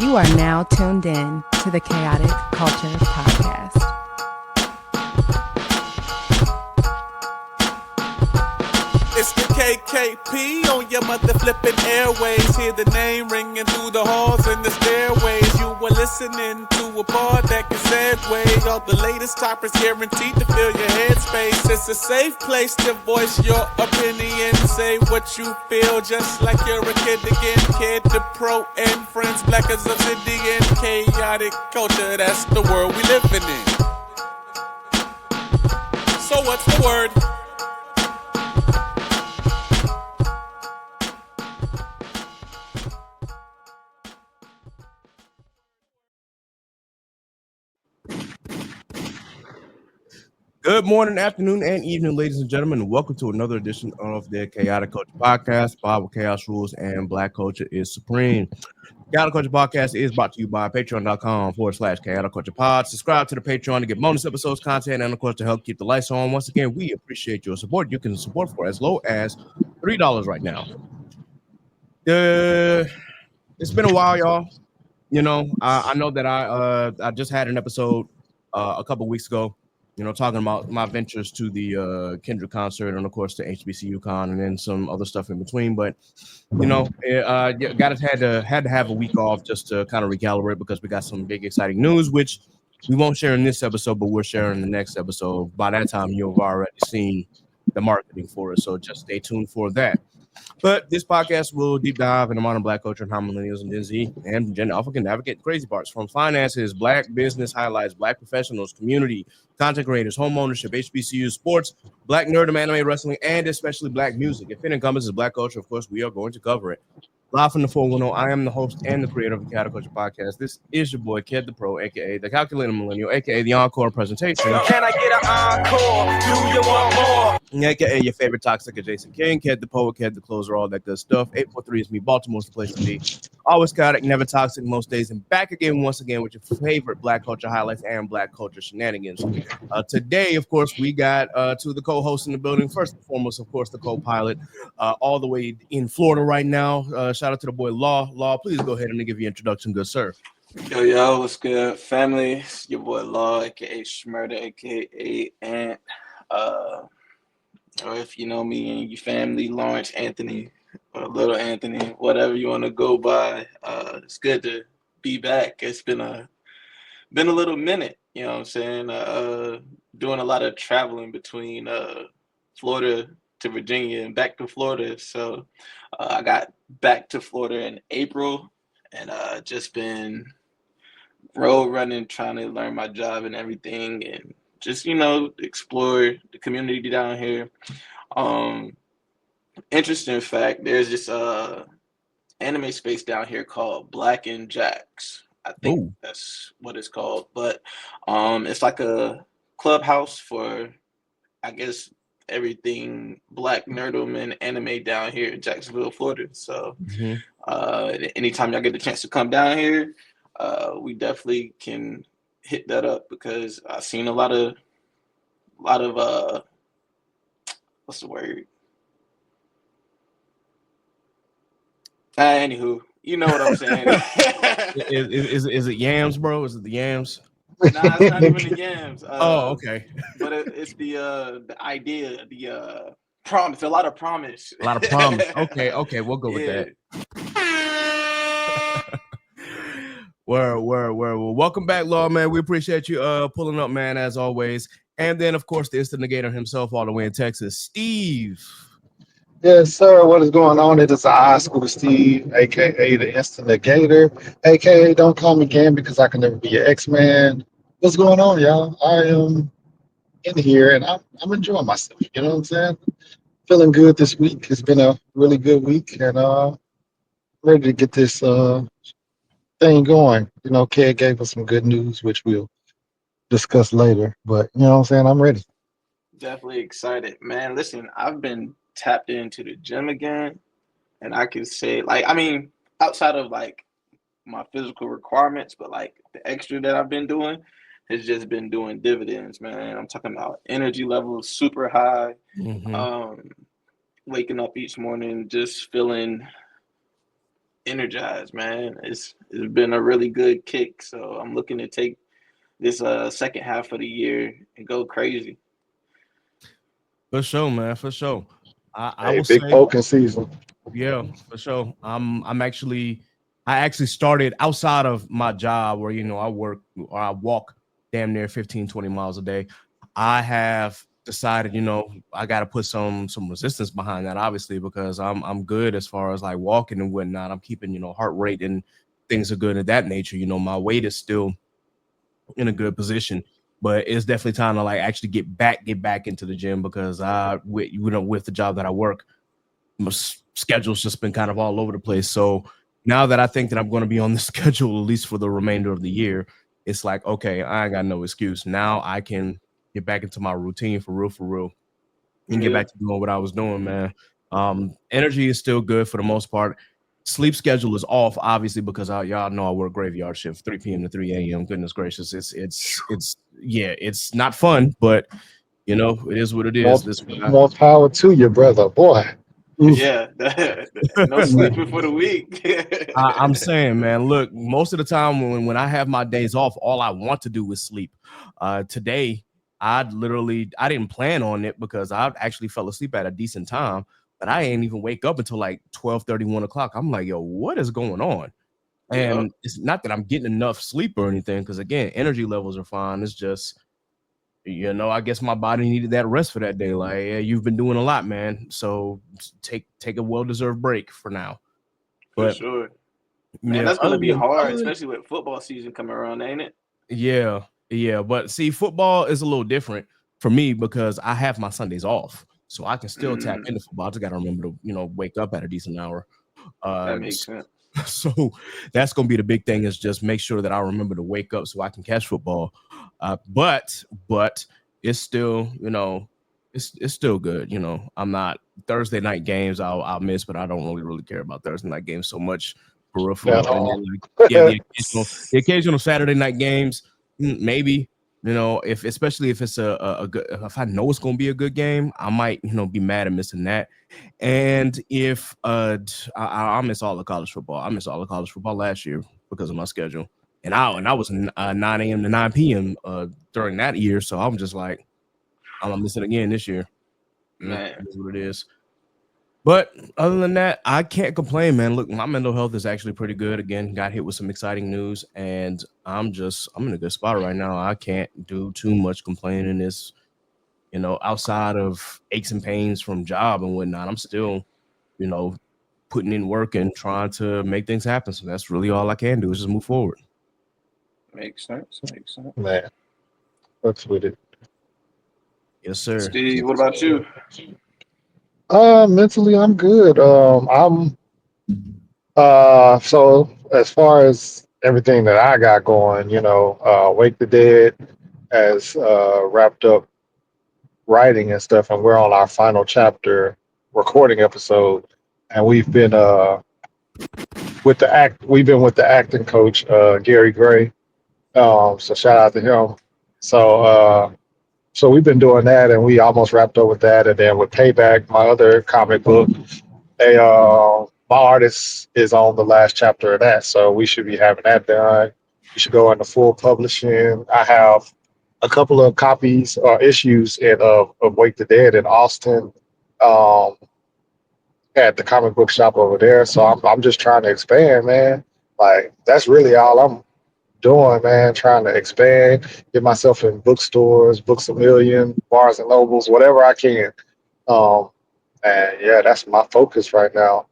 You are now tuned in to the Chaotic Culture Podcast. It's the KKP on your mother flipping airways. Hear the name ringing through the halls and the stairways. You were listening to a pod that can segue. All the latest topics guaranteed to fill your headspace. It's a safe place to voice your opinion. Say what you feel just like you're a kid again. Kid to pro and friends black as obsidian. Chaotic culture, that's the world we living in. So what's the word? Good morning, afternoon, and evening, ladies and gentlemen, and welcome to another edition of the Chaotic Culture Podcast. Bible Chaos Rules and Black Culture is Supreme. Chaotic Culture Podcast is brought to you by patreon.com/Chaotic Culture Pod. Subscribe to the Patreon to get bonus episodes, content, and of course to help keep the lights on. Once again, we appreciate your support. You can support for as low as $3 right now. It's been a while, y'all. You know, I know that I just had an episode a couple weeks ago, talking about my ventures to the Kendrick concert and of course the HBCU con and then some other stuff in between. But had to have a week off just to kind of recalibrate because we got some big exciting news, which we won't share in this episode, but we're sharing in the next episode. By that time, you've already seen the marketing for it, so just stay tuned for that. But this podcast will deep dive into modern Black culture and how millennials and Gen Z and Gen Alpha can navigate the crazy parts from finances, Black business highlights, Black professionals, community, content creators, home ownership, HBCU, sports, Black nerdom, anime, wrestling, and especially Black music. If it encompasses Black culture, of course, we are going to cover it. Live from the 410, I am the host and the creator of the Chaotic Culture Podcast. This is your boy, Ked the Pro, a.k.a. the Calculator Millennial, a.k.a. the Encore Presentation. Can I get an encore? Do you want more? A.k.a. your favorite toxic adjacent king, Ked the Poet, Ked the Closer, all that good stuff. 843 is me, Baltimore's the place to be. Always chaotic, never toxic most days, and back again once again with your favorite Black culture highlights and Black culture shenanigans. Today, of course, we got two of the co-hosts in the building. First and foremost, of course, the co-pilot, all the way in Florida right now. Shout out to the boy Law. Law, please go ahead and give your introduction, good sir. Yo, what's good, family? It's your boy Law, aka Schmurder, aka Ant. Or if you know me and your family, Lawrence Anthony or Little Anthony, whatever you want to go by. It's good to be back. It's been a little minute, you know what I'm saying? Doing a lot of traveling between Florida to Virginia and back to Florida. So I got back to Florida in April and just been road running, trying to learn my job and everything, and just explore the community down here. Interesting fact, there's this anime space down here called Black and Jacks. I think that's what it's called, but it's like a clubhouse for, I guess, everything Black nerdom and anime down here in Jacksonville, Florida. So anytime y'all get the chance to come down here, we definitely can hit that up because I've seen a lot of what's the word? Anywho, you know what I'm saying. Is it yams, bro? Is it the yams? Nah, it's not even the yams. Okay. But it's the idea, the promise. A lot of promise. A lot of promise. Okay, we'll go with that. Word. Well, welcome back, Law, man. We appreciate you pulling up, man, as always. And then, of course, the instant negator himself, all the way in Texas, Steve. Yes, sir. What is going on? It is high school Steve, aka the instant negator, aka don't call me again because I can never be your X-Man. What's going on, y'all? I am in here and I'm enjoying myself. You know what I'm saying? Feeling good this week. It's been a really good week and ready to get this thing going. You know, Ked gave us some good news, which we'll discuss later. But you know what I'm saying? I'm ready. Definitely excited, man. Listen, I've been tapped into the gym again, and I can say, outside of my physical requirements, but the extra that I've been doing has just been doing dividends, man. I'm talking about energy levels super high. Waking up each morning just feeling energized, man. It's been a really good kick. So I'm looking to take this second half of the year and go crazy. For sure, man. For sure. I Hey, will big say, poking season. yeah, for sure. I actually started outside of my job where I work or I walk damn near 15, 20 miles a day. I have decided, I gotta put some resistance behind that, obviously, because I'm good as far as like walking and whatnot. I'm keeping, heart rate and things are good of that nature. My weight is still in a good position. But it's definitely time to like actually get back into the gym because with the job that I work, my schedule's just been kind of all over the place. So now that I think that I'm going to be on the schedule at least for the remainder of the year, it's like, okay, I ain't got no excuse. Now I can get back into my routine for real, and get Yeah, back to doing what I was doing, man. Energy is still good for the most part. Sleep schedule is off, obviously, because y'all know I work graveyard shift, 3 p.m. to 3 a.m. Goodness gracious, it's yeah, it's not fun, but it is what it is. More, This more power to you, brother. Boy. Oof. yeah. No sleeping for the week. I'm saying, man, look, most of the time when I have my days off, all I want to do is sleep. Today, I didn't plan on it because I actually fell asleep at a decent time, but I ain't even wake up until like 12:30, 1 o'clock. I'm like, yo, what is going on? Yeah, And it's not that I'm getting enough sleep or anything, because again, energy levels are fine. It's just, I guess my body needed that rest for that day. Like, yeah, you've been doing a lot, man. So take a well-deserved break for now. for But sure. Man, yeah, that's gonna other be than hard, other than especially with football season coming around, ain't it? yeah. But see, football is a little different for me because I have my Sundays off. So I can still tap Mm, into football. I just gotta remember to, wake up at a decent hour. that Uh makes sense. so that's gonna be the big thing is just make sure that I remember to wake up so I can catch football. But it's still, it's still good. I'm not Thursday night games I'll miss, but I don't really care about Thursday night games so much for At real. And then all. like, yeah, the occasional Saturday night games, maybe. If especially if it's a good, if I know it's gonna be a good game, I might be mad at missing that. And if I miss all the college football. I missed all the college football last year because of my schedule, and I was 9 a.m. to 9 p.m. During that year, so I'm just like I'm gonna miss it again this year. Man, It is what it is. But other than that, I can't complain, man. Look, my mental health is actually pretty good. Again, got hit with some exciting news, and I'm in a good spot right now. I can't do too much complaining. This, outside of aches and pains from job and whatnot, I'm still, you know, putting in work and trying to make things happen. So that's really all I can do is just move forward. makes sense. Makes sense. Man, what's with it? Yes, sir. Steve, what about you? Mentally, I'm good. I'm so as far as everything that I got going, Wake the Dead has wrapped up writing and stuff, and we're on our final chapter recording episode, and we've been with the acting coach Gary Gray. So shout out to him. So so we've been doing that, and we almost wrapped up with that, and then with Payback, my other comic book. My artist is on the last chapter of that, so we should be having that done. We should go into full publishing. I have a couple of copies or issues of Wake the Dead in Austin um, at the comic book shop over there. So I'm just trying to expand, man. Like that's really all I'm doing, man. Trying to expand, get myself in bookstores, Books a Million, Barnes and Nobles, whatever I can. Um, and yeah, that's my focus right now.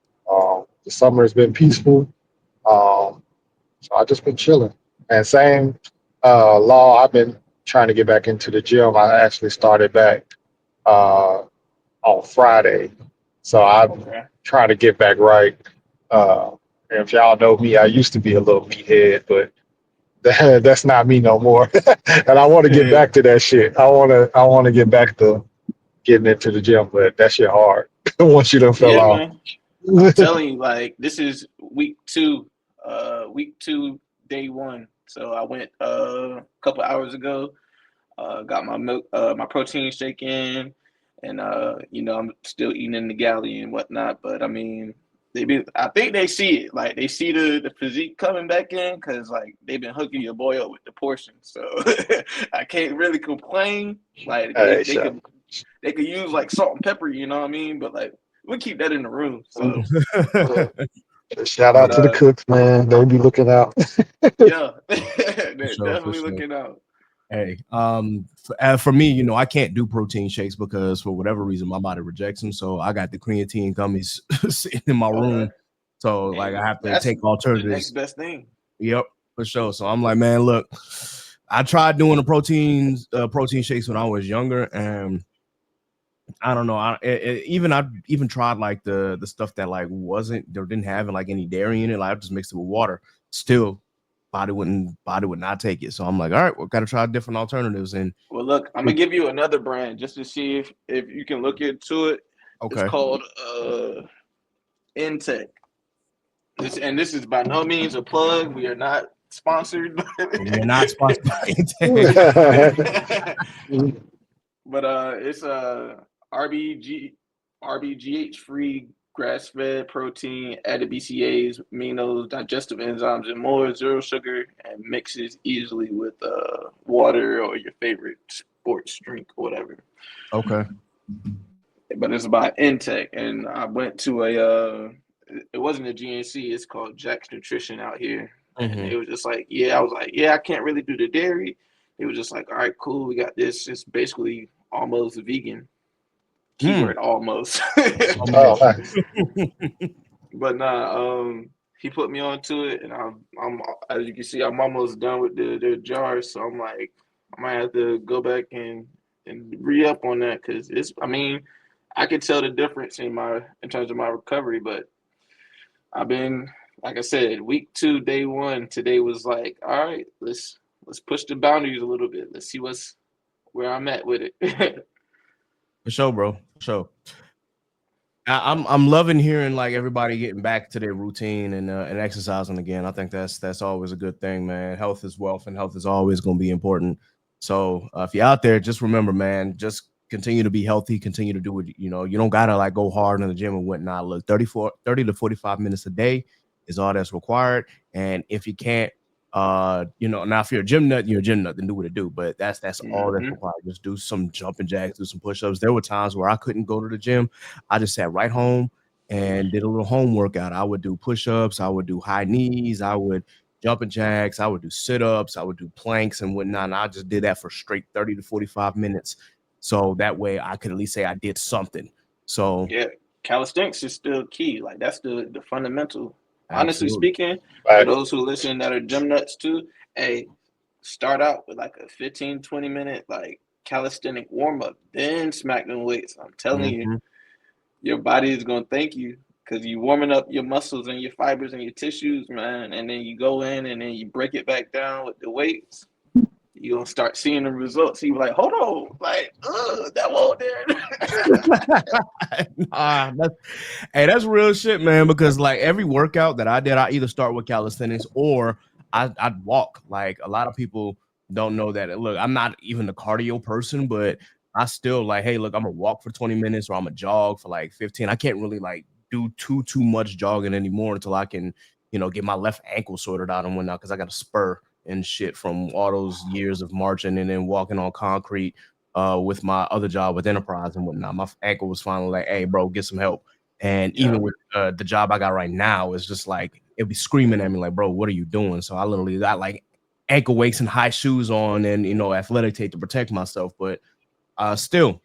The summer has been peaceful. Um, so I just been chilling. And same law, I've been trying to get back into the gym. I actually started back uh, on Friday. So I'm Okay. trying to get back right. And if y'all know me, I used to be a little meathead, but that's not me no more. And I want to get Yeah, back to that shit. I want to get back to getting into the gym, but that shit hard once you done fell yeah, off. man. I'm telling you, like this is week two, day one. So I went a couple hours ago. Got my milk, my protein shake in, and I'm still eating in the galley and whatnot. But I mean, I think they see it. Like they see the physique coming back in because like they've been hooking your boy up with the portion. So I can't really complain. Like Hey, they could use like salt and pepper, you know what I mean? But like we keep that in the room. So shout out but to the cooks, man. They be looking out. yeah. For They're sure, for definitely sure. looking out. Hey, for me, you know, I can't do protein shakes because for whatever reason my body rejects them. So I got the creatine gummies sitting in my room. Okay. So like I have to That's take the next alternatives. best thing. Yep, for sure. So I'm like, man, look, I tried doing the protein shakes when I was younger, and I don't know. I even tried like the stuff that like didn't have like any dairy in it. Like I just mixed it with water. Still, body would not take it. So I'm like, all right, we got to try different alternatives. And Well, look, I'm gonna give you another brand just to see if you can look into it. It's okay, called Intech. This is by no means a plug. We are not sponsored. we're not sponsored by But it's RBGH free grass fed protein, added BCAAs, aminos, digestive enzymes, and more. Zero sugar and mixes easily with water or your favorite sports drink or whatever. Okay. But it's by Intech, and I went to it wasn't a GNC. It's called Jack's Nutrition out here, and it was just like, I was like, I can't really do the dairy. It was just like, all right, cool, we got this. It's basically almost vegan. Keyword almost. Oh, nice. But nah, he put me onto it, and I'm as you can see, I'm almost done with the jars. So I'm like, I might have to go back and re-up on that because I mean, I could tell the difference in terms of my recovery, but I've been, like I said, week 2, day 1. Today was like, all right, let's push the boundaries a little bit. Let's see where I'm at with it. For sure, bro. For sure. I'm loving hearing like everybody getting back to their routine and exercising again. I think that's always a good thing, man. Health is wealth, and health is always going to be important. So if you're out there, just remember, man, just continue to be healthy. Continue to do it. You know, you don't gotta like go hard in the gym and whatnot. Look, 30 to 45 minutes a day is all that's required. And if you can't, you know, now if you're a gym nut, you're a gym nut, then do what it do. But that's all that's required. Just do some jumping jacks, do some push-ups. There were times where I couldn't go to the gym. I just sat right home and did a little home workout. I would do push-ups, I would do high knees, I would jumping jacks, I would do sit-ups, I would do planks and whatnot. And I just did that for straight 30 to 45 minutes. So that way I could at least say I did something. So yeah, calisthenics is still key. Like that's the fundamental. Honestly absolutely. speaking, for those who listen that are gym nuts too, hey, start out with like a 15-20 minute like calisthenic warm-up, then smack them weights. I'm telling you, your body is gonna thank you because you warming up your muscles and your fibers and your tissues, man. And then you go in and then you break it back down with the weights. You're gonna start seeing the results. You be like, hold on, like, that won't there. That's real shit, man. Because like every workout that I did, I either start with calisthenics or I'd walk. Like a lot of people don't know that. Look, I'm not even a cardio person, but I still like, hey, look, I'm gonna walk for 20 minutes or I'm gonna jog for like 15. I can't really like do too much jogging anymore until I can, you know, get my left ankle sorted out and whatnot because I got a spur and shit from all those years of marching and then walking on concrete with my other job with Enterprise and whatnot. My ankle was finally like, hey, bro, get some help. And even with the job I got right now, it's just like, it'd be screaming at me like, bro, what are you doing? So I literally got like ankle weights and high shoes on and, you know, athletic tape to protect myself. But I still,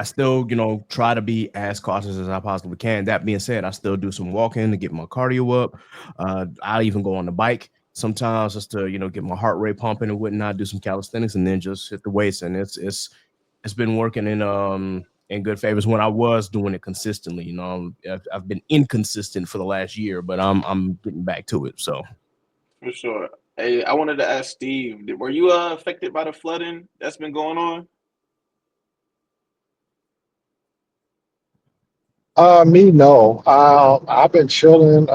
you know, try to be as cautious as I possibly can. That being said, I still do some walking to get my cardio up. I even go on the bike sometimes just to, you know, get my heart rate pumping and whatnot, do some calisthenics and then just hit the weights. And it's been working in good favors when I was doing it consistently. You know, I've been inconsistent for the last year, but I'm getting back to it. So for sure. Hey, I wanted to ask Steve, were you affected by the flooding that's been going on? Me, no. I've been chilling.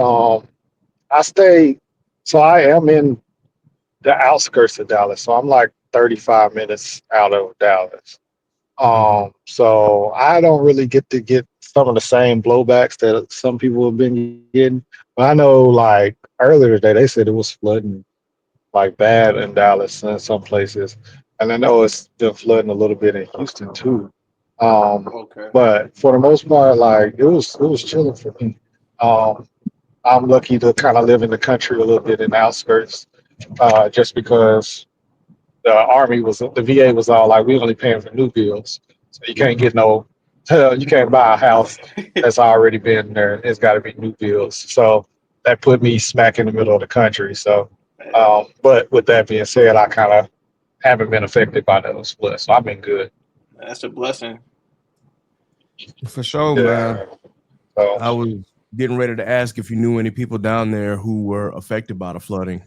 I am in the outskirts of Dallas, so I'm like 35 minutes out of Dallas. So I don't really get some of the same blowbacks that some people have been getting. But I know, like earlier today, they said it was flooding like bad in Dallas and some places, and I know it's been flooding a little bit in Houston too. Okay. But for the most part, like it was chilling for me. Um, I'm lucky to kind of live in the country a little bit in the outskirts, just because the army was the VA was all like, we only paying for new builds, so you can't get no, you can't buy a house that's already been there. It's got to be new builds. So that put me smack in the middle of the country. So, Yeah, but with that being said, I kind of haven't been affected by those floods, so I've been good. that's a blessing. For sure, man. Yeah. So, I was getting ready to ask if you knew any people down there who were affected by the flooding.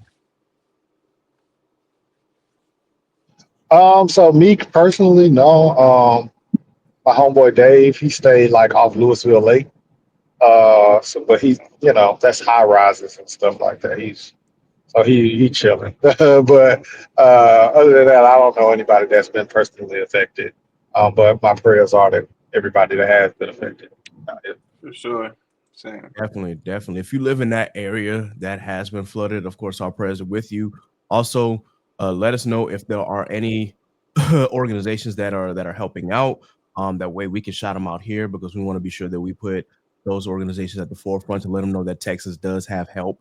so me personally, no. My homeboy Dave, he stayed like off Louisville Lake. So but he, that's high rises and stuff like that. He chilling. But other than that, I don't know anybody that's been personally affected. But my prayers are that everybody that has been affected. For sure. Same. Definitely, definitely. If you live in that area that has been flooded, of course, our prayers are with you. Also, let us know if there are any organizations that are helping out. That way we can shout them out here because we want to be sure that we put those organizations at the forefront to let them know that Texas does have help.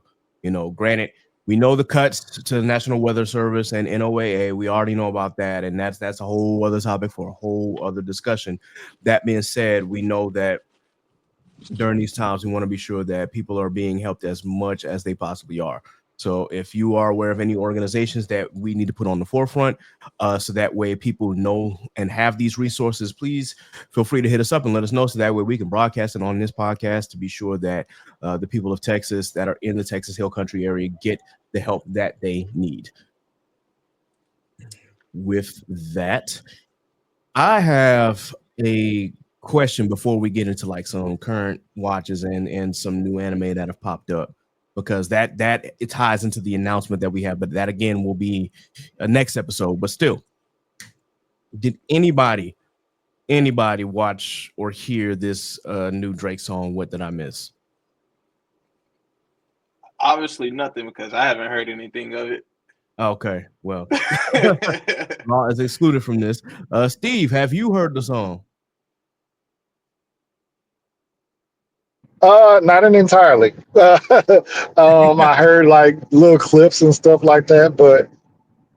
Granted, we know the cuts to the National Weather Service and NOAA. We already know about that, and that's a whole other topic for a whole other discussion. That being said, we know that during these times, we want to be sure that people are being helped as much as they possibly are. So if you are aware of any organizations that we need to put on the forefront, so that way people know and have these resources, please feel free to hit us up and let us know so that way we can broadcast it on this podcast to be sure that the people of Texas that are in the Texas Hill Country area get the help that they need. With that, I have a question before we get into like some current watches and some new anime that have popped up because that it ties into the announcement that we have, but that again will be a next episode. But still, did anybody watch or hear this new Drake song? What did I miss? Obviously nothing because I haven't heard anything of it. Okay, well, it's excluded from this. Steve, have you heard the song? Not an entirely. I heard like little clips and stuff like that, but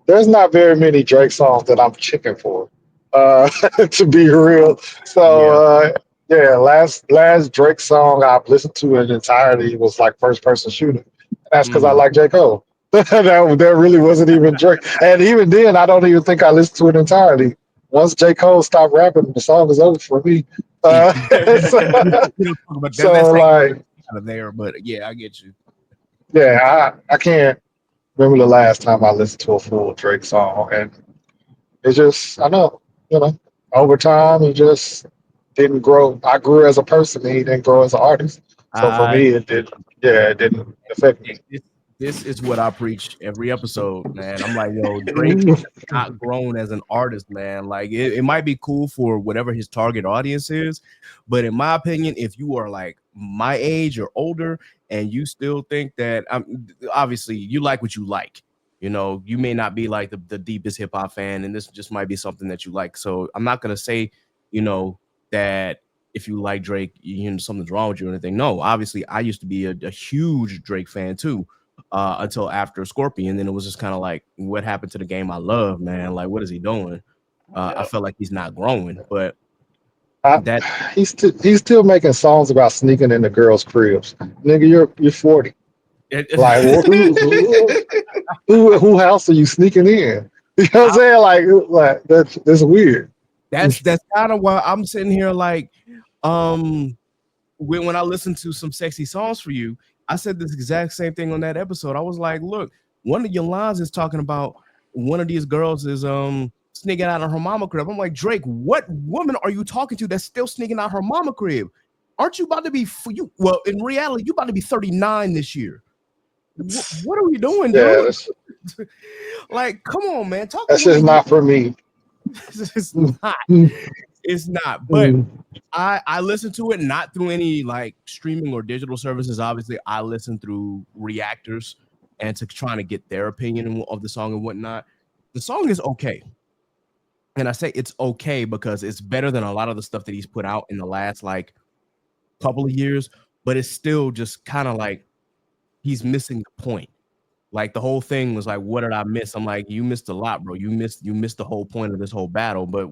there's not very many Drake songs that I'm checking for, to be real. So Yeah. yeah, last Drake song I've listened to in entirety was like First Person Shooter. That's because I like J. Cole. That really wasn't even Drake, and even then, I don't even think I listened to it entirely. Once J. Cole stopped rapping, the song is over for me. So, But so like, kind of there, but yeah, I get you. yeah, I can't remember the last time I listened to a full Drake song, and it's just I know over time he just didn't grow. I grew as a person, and he didn't grow as an artist. So for I me, it did. Yeah, it didn't affect me. this is what I preach every episode, man. I'm like, yo, Drake not grown as an artist, man. Like it might be cool for whatever his target audience is, but in my opinion, if you are like my age or older and you still think that obviously you like what you like. You may not be like the deepest hip hop fan, and this just might be something that you like. So I'm not gonna say, that if you like Drake, something's wrong with you or anything. No, obviously, I used to be a huge Drake fan too, until after Scorpion. Then it was just kind of like, what happened to the game I love, man? Like, what is he doing? I felt like he's not growing, but I, that he's still making songs about sneaking into girls' cribs. Nigga, you're 40. Like, who house are you sneaking in? You know what I'm saying? Like that's weird. that's kind of why I'm sitting here like, when I listened to some sexy songs for you, I said this exact same thing on that episode. I was like, look, one of your lines is talking about one of these girls is sneaking out of her mama crib. I'm like, Drake, what woman are you talking to that's still sneaking out her mama crib? Aren't you about to be you? Well, in reality, you about to be 39 this year. What are we doing, Yeah, dude? Like, come on, man. Talk a that's just little. not for me. It's not. It's not, but Mm. I listen to it not through any like streaming or digital services. Obviously, I listen through reactors and to trying to get their opinion of the song and whatnot. The song is okay, and I say it's okay because it's better than a lot of the stuff that he's put out in the last like couple of years. But it's still just kind of like he's missing the point. Like the whole thing was like, what did I miss? I'm like, you missed a lot, bro. You missed the whole point of this whole battle. But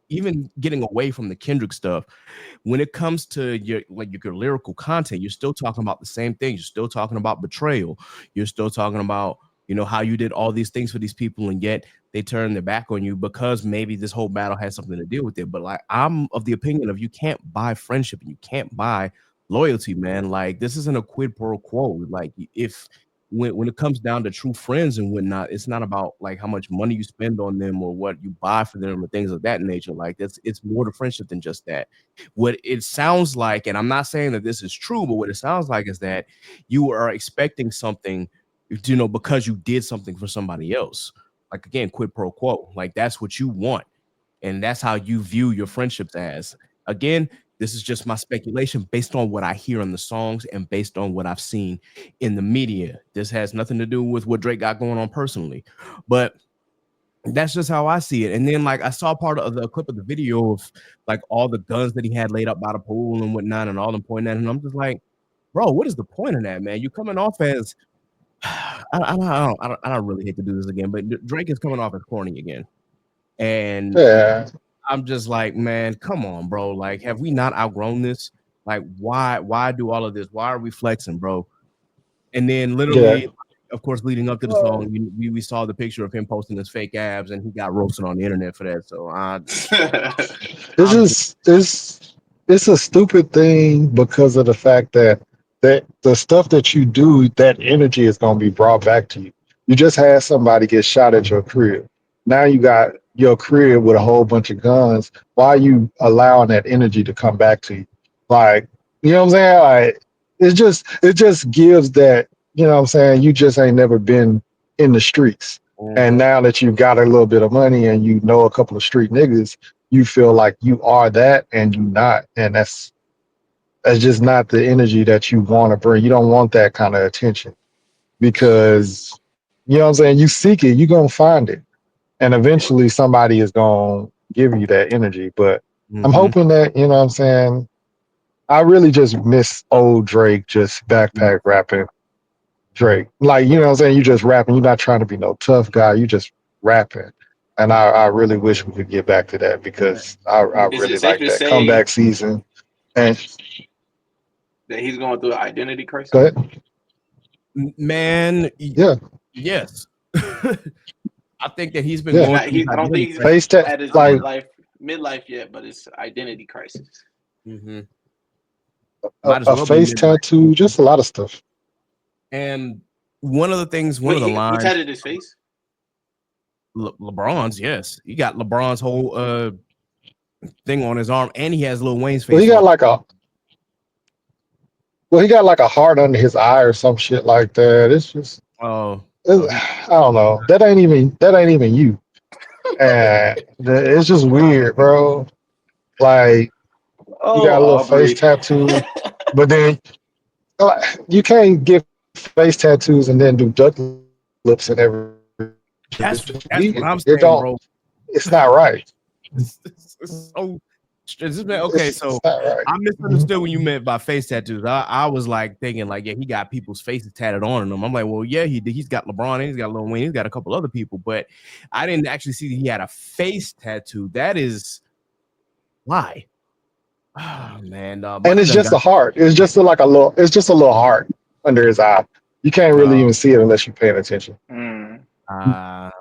even getting away from the Kendrick stuff, when it comes to your lyrical content, you're still talking about the same things. You're still talking about betrayal. You're still talking about how you did all these things for these people, and yet they turn their back on you because maybe this whole battle has something to deal with it. But like, I'm of the opinion of you can't buy friendship and you can't buy loyalty, man. Like this isn't a quid pro quo. Like if when it comes down to true friends and whatnot, it's not about like how much money you spend on them or what you buy for them or things of that nature. Like it's more to friendship than just that. What it sounds like, and I'm not saying that this is true, but what it sounds like is that you are expecting something, because you did something for somebody else. Like again, quid pro quo. Like that's what you want, and that's how you view your friendships as. Again, this is just my speculation based on what I hear in the songs and based on what I've seen in the media. This has nothing to do with what Drake got going on personally, but that's just how I see it. And then like I saw part of the clip of the video of like all the guns that he had laid up by the pool and whatnot, and all them pointing at him. I'm just like, bro, what is the point of that, man? You coming off as I don't really hate to do this again, but Drake is coming off as corny again, and Yeah. I'm just like, man, come on, bro. Like, have we not outgrown this? Like, why do all of this? Why are we flexing, bro? And then Yeah. literally, of course, leading up to the song, we saw the picture of him posting his fake abs, and he got roasted on the internet for that. So This I'm just, is it's a stupid thing because of the fact that the stuff that you do, that energy is going to be brought back to you. You just had somebody get shot at your crib. Now you got your crib with a whole bunch of guns. Why are you allowing that energy to come back to you? Like, you know what I'm saying? Like, it just gives that, you know what I'm saying, you just ain't never been in the streets. And Mhm. now that you've got a little bit of money and you know a couple of street niggas, you feel like you are that and you not. And that's just not the energy that you want to bring. You don't want that kind of attention because, you know what I'm saying, you seek it, you're gonna find it. And eventually somebody is gonna give you that energy. But I'm Mhm. hoping that, you know what I'm saying, I really just miss old Drake just backpack rapping Drake. Like, you know what I'm saying? You just rapping. You're not trying to be no tough guy. You just rapping. And I really wish we could get back to that because I Is it really safe like to that say comeback season. And that he's going through an identity go crisis? ahead. Man, Yeah, yes. I think that he's been He's yeah. going not. through his I don't identity think he's Face crisis. tap at his like midlife yet, but it's identity crisis. Mm-hmm. a, Might as a well be face midlife. tattoo, just a lot of stuff. And one of the things, one Wait, of the he lines, tatted his face? LeBron's, yes, he got LeBron's whole thing on his arm, and he has Lil Wayne's Well, face on. he got like a heart under his eye or some shit like that. It's just Oh, so he. I don't know. That ain't even you. And it's just weird, bro. Like you Oh, got a little face Aubrey. tattoo, but then you can't get face tattoos and then do duck lips and everything. It's just weird. That's It what I'm don't. saying, bro. It's not right. It's so. Okay, It's so not right. I Mhm. misunderstood what you meant by face tattoos. I was like thinking like, yeah, he got people's faces tatted on him. I'm like, well, yeah, he did. He's got LeBron and he's got Lil Wayne. He's got a couple other people, but I didn't actually see that he had a face tattoo. That is why. Oh man, And Money it's done just got. a heart. It's just like a little. It's just a little heart under his eye. You can't really Uh, even see it unless you're paying attention. Mm.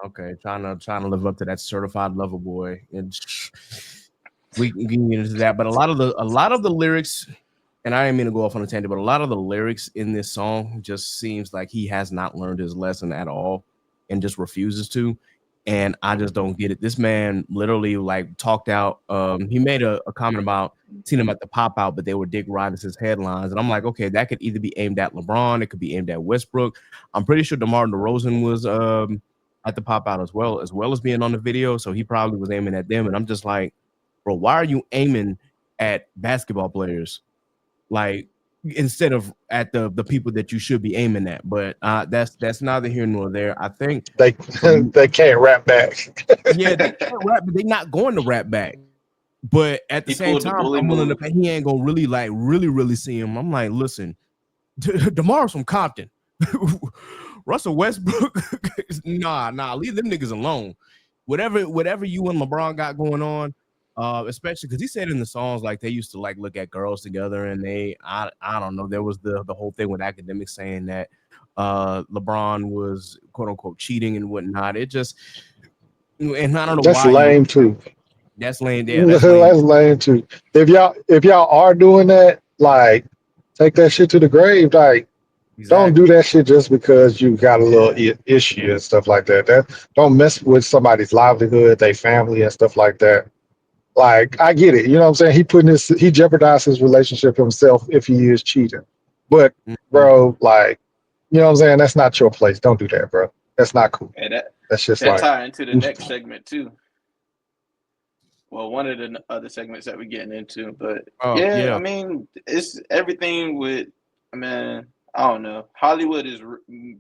okay, trying to live up to that certified lover boy. And we can get into that, but a lot of the lyrics, and I didn't mean to go off on a tangent, but a lot of the lyrics in this song just seems like he has not learned his lesson at all and just refuses to. And I just don't get it. This man literally like talked out. He made a comment about seeing him at the pop out, but they were Dick Riders' headlines. And I'm like, okay, that could either be aimed at LeBron, it could be aimed at Westbrook. I'm pretty sure DeMar DeRozan was at the pop out as well as being on the video. So he probably was aiming at them. And I'm just like, bro, why are you aiming at basketball players? Like instead of at the people that you should be aiming at. But that's neither here nor there. I think They for me, they can't rap back. yeah, they can't rap, but they not going to rap back. But at the He same pulled the time, bully I'm willing to move. pay. He ain't gonna really like really see him. I'm like, listen, Demar's from Compton. Russell Westbrook, nah, leave them niggas alone. Whatever you and LeBron got going on, especially because he said in the songs like they used to like look at girls together, and I don't know, there was the whole thing with academics saying that LeBron was quote unquote cheating and whatnot. It just, and I don't know That's why you lame too. that's lame. Yeah, that's That's lame. lame too. If y'all are doing that, like take that shit to the grave. Like don't do Exactly. that shit just because you got a little issue and stuff like that. That don't mess with somebody's livelihood, their family and stuff like that. Like I get it, you know what I'm saying? He jeopardized his relationship himself if he is cheating. But Mhm. bro, like you know what I'm saying? That's not your place. Don't do that, bro. That's not cool. And that That's just that like tie into the next segment too. Well, one of the other segments that we're getting into, but Oh yeah, I yeah. mean, it's everything with. I mean, I don't know. Hollywood is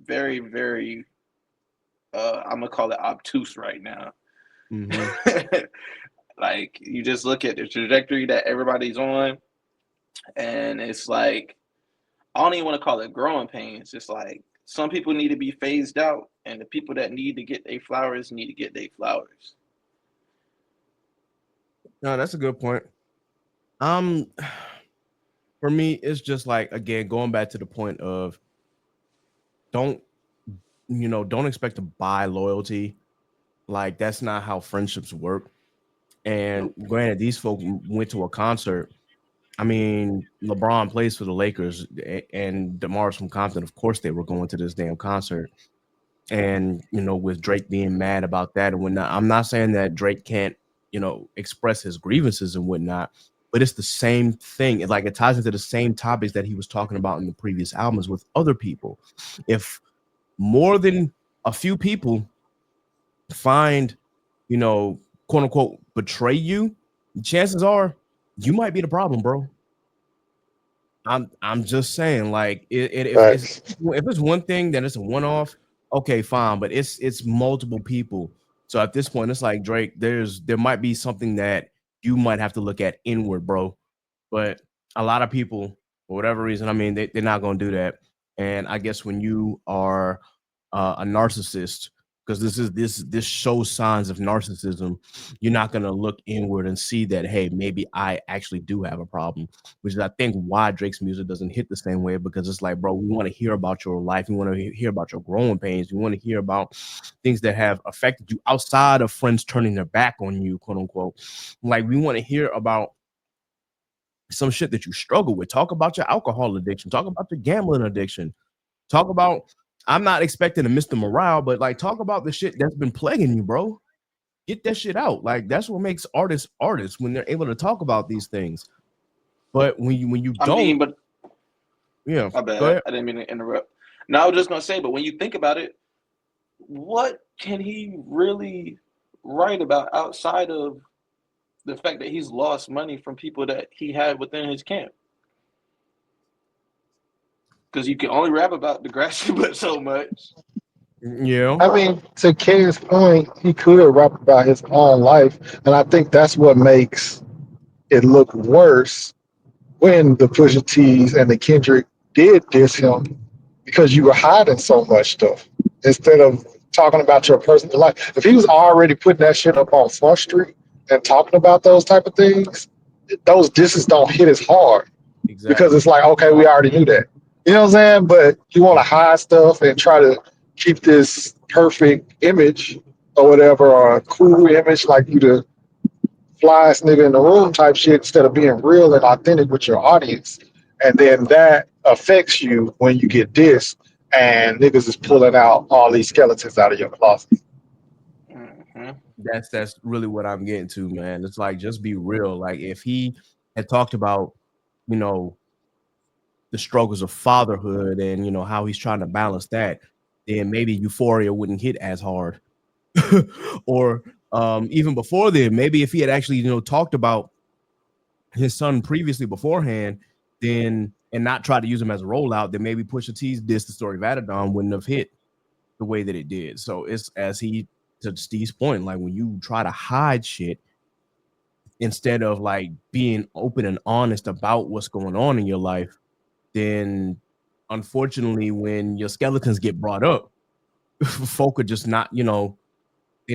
very, very. I'm gonna call it obtuse right now. Hmm. Like you just look at the trajectory that everybody's on, and it's like I don't even want to call it growing pains. It's like some people need to be phased out, and the people that need to get their flowers need to get their flowers. No, that's a good point. Um, for me, it's just like again going back to the point of don't don't expect to buy loyalty. Like that's not how friendships work. And Nope. granted, these folks went to a concert. I mean, LeBron plays for the Lakers, and DeMar's from Compton. Of course, they were going to this damn concert. And with Drake being mad about that and whatnot, I'm not saying that Drake can't express his grievances and whatnot, but it's the same thing. It ties into the same topics that he was talking about in the previous albums with other people. If more than a few people find quote unquote betray you, chances are you might be the problem, bro. I'm just saying, like, facts. if it's one thing, then it's a one off. Okay, fine, but it's multiple people. So at this point, it's like Drake. There might be something that you might have to look at inward, bro. But a lot of people, for whatever reason, I mean, they're not gonna do that. And I guess when you are a narcissist, because this shows signs of narcissism, you're not gonna look inward and see that, hey, maybe I actually do have a problem, which is I think why Drake's music doesn't hit the same way, because it's like, bro, we want to hear about your life, we want to hear about your growing pains, we want to hear about things that have affected you outside of friends turning their back on you, quote unquote. Like we want to hear about some shit that you struggle with. Talk about your alcohol addiction, talk about your gambling addiction, talk about, I'm not expecting to miss the morale, but like talk about the shit that's been plaguing you, bro. Get that shit out. Like that's what makes artists when they're able to talk about these things. But when you I don't, mean, but yeah, my go bad. ahead. I didn't mean to interrupt. No, I was just gonna say, but when you think about it, what can he really write about outside of the fact that he's lost money from people that he had within his camp? Because you can only rap about the grassy but so much. Yeah, I mean, to Ken's point, he could rap about his own life, and I think that's what makes it look worse when the Pusha T's and the Kendrick did diss him because you were hiding so much stuff instead of talking about your personal life. If he was already putting that shit up on Front Street and talking about those type of things, those disses don't hit as hard because exactly. it's like, okay, we already knew that. You know what I'm saying? But you want to hide stuff and try to keep this perfect image or whatever, or a cool image like you the flyest nigga in the room type shit instead of being real and authentic with your audience. And then that affects you when you get dissed and niggas is pulling out all these skeletons out of your closet. Mm-hmm. That's really what I'm getting to, man. It's like just be real. Like if he had talked about, you know, the struggles of fatherhood and how he's trying to balance that, then maybe Euphoria wouldn't hit as hard. or even before then. Maybe if he had actually talked about his son previously beforehand, then and not try to use him as a rollout, then maybe Pusha T's diss the story of Adidon wouldn't have hit the way that it did. So it's to Steve's point, like when you try to hide shit instead of like being open and honest about what's going on in your life, then unfortunately when your skeletons get brought up, folk are just not, they're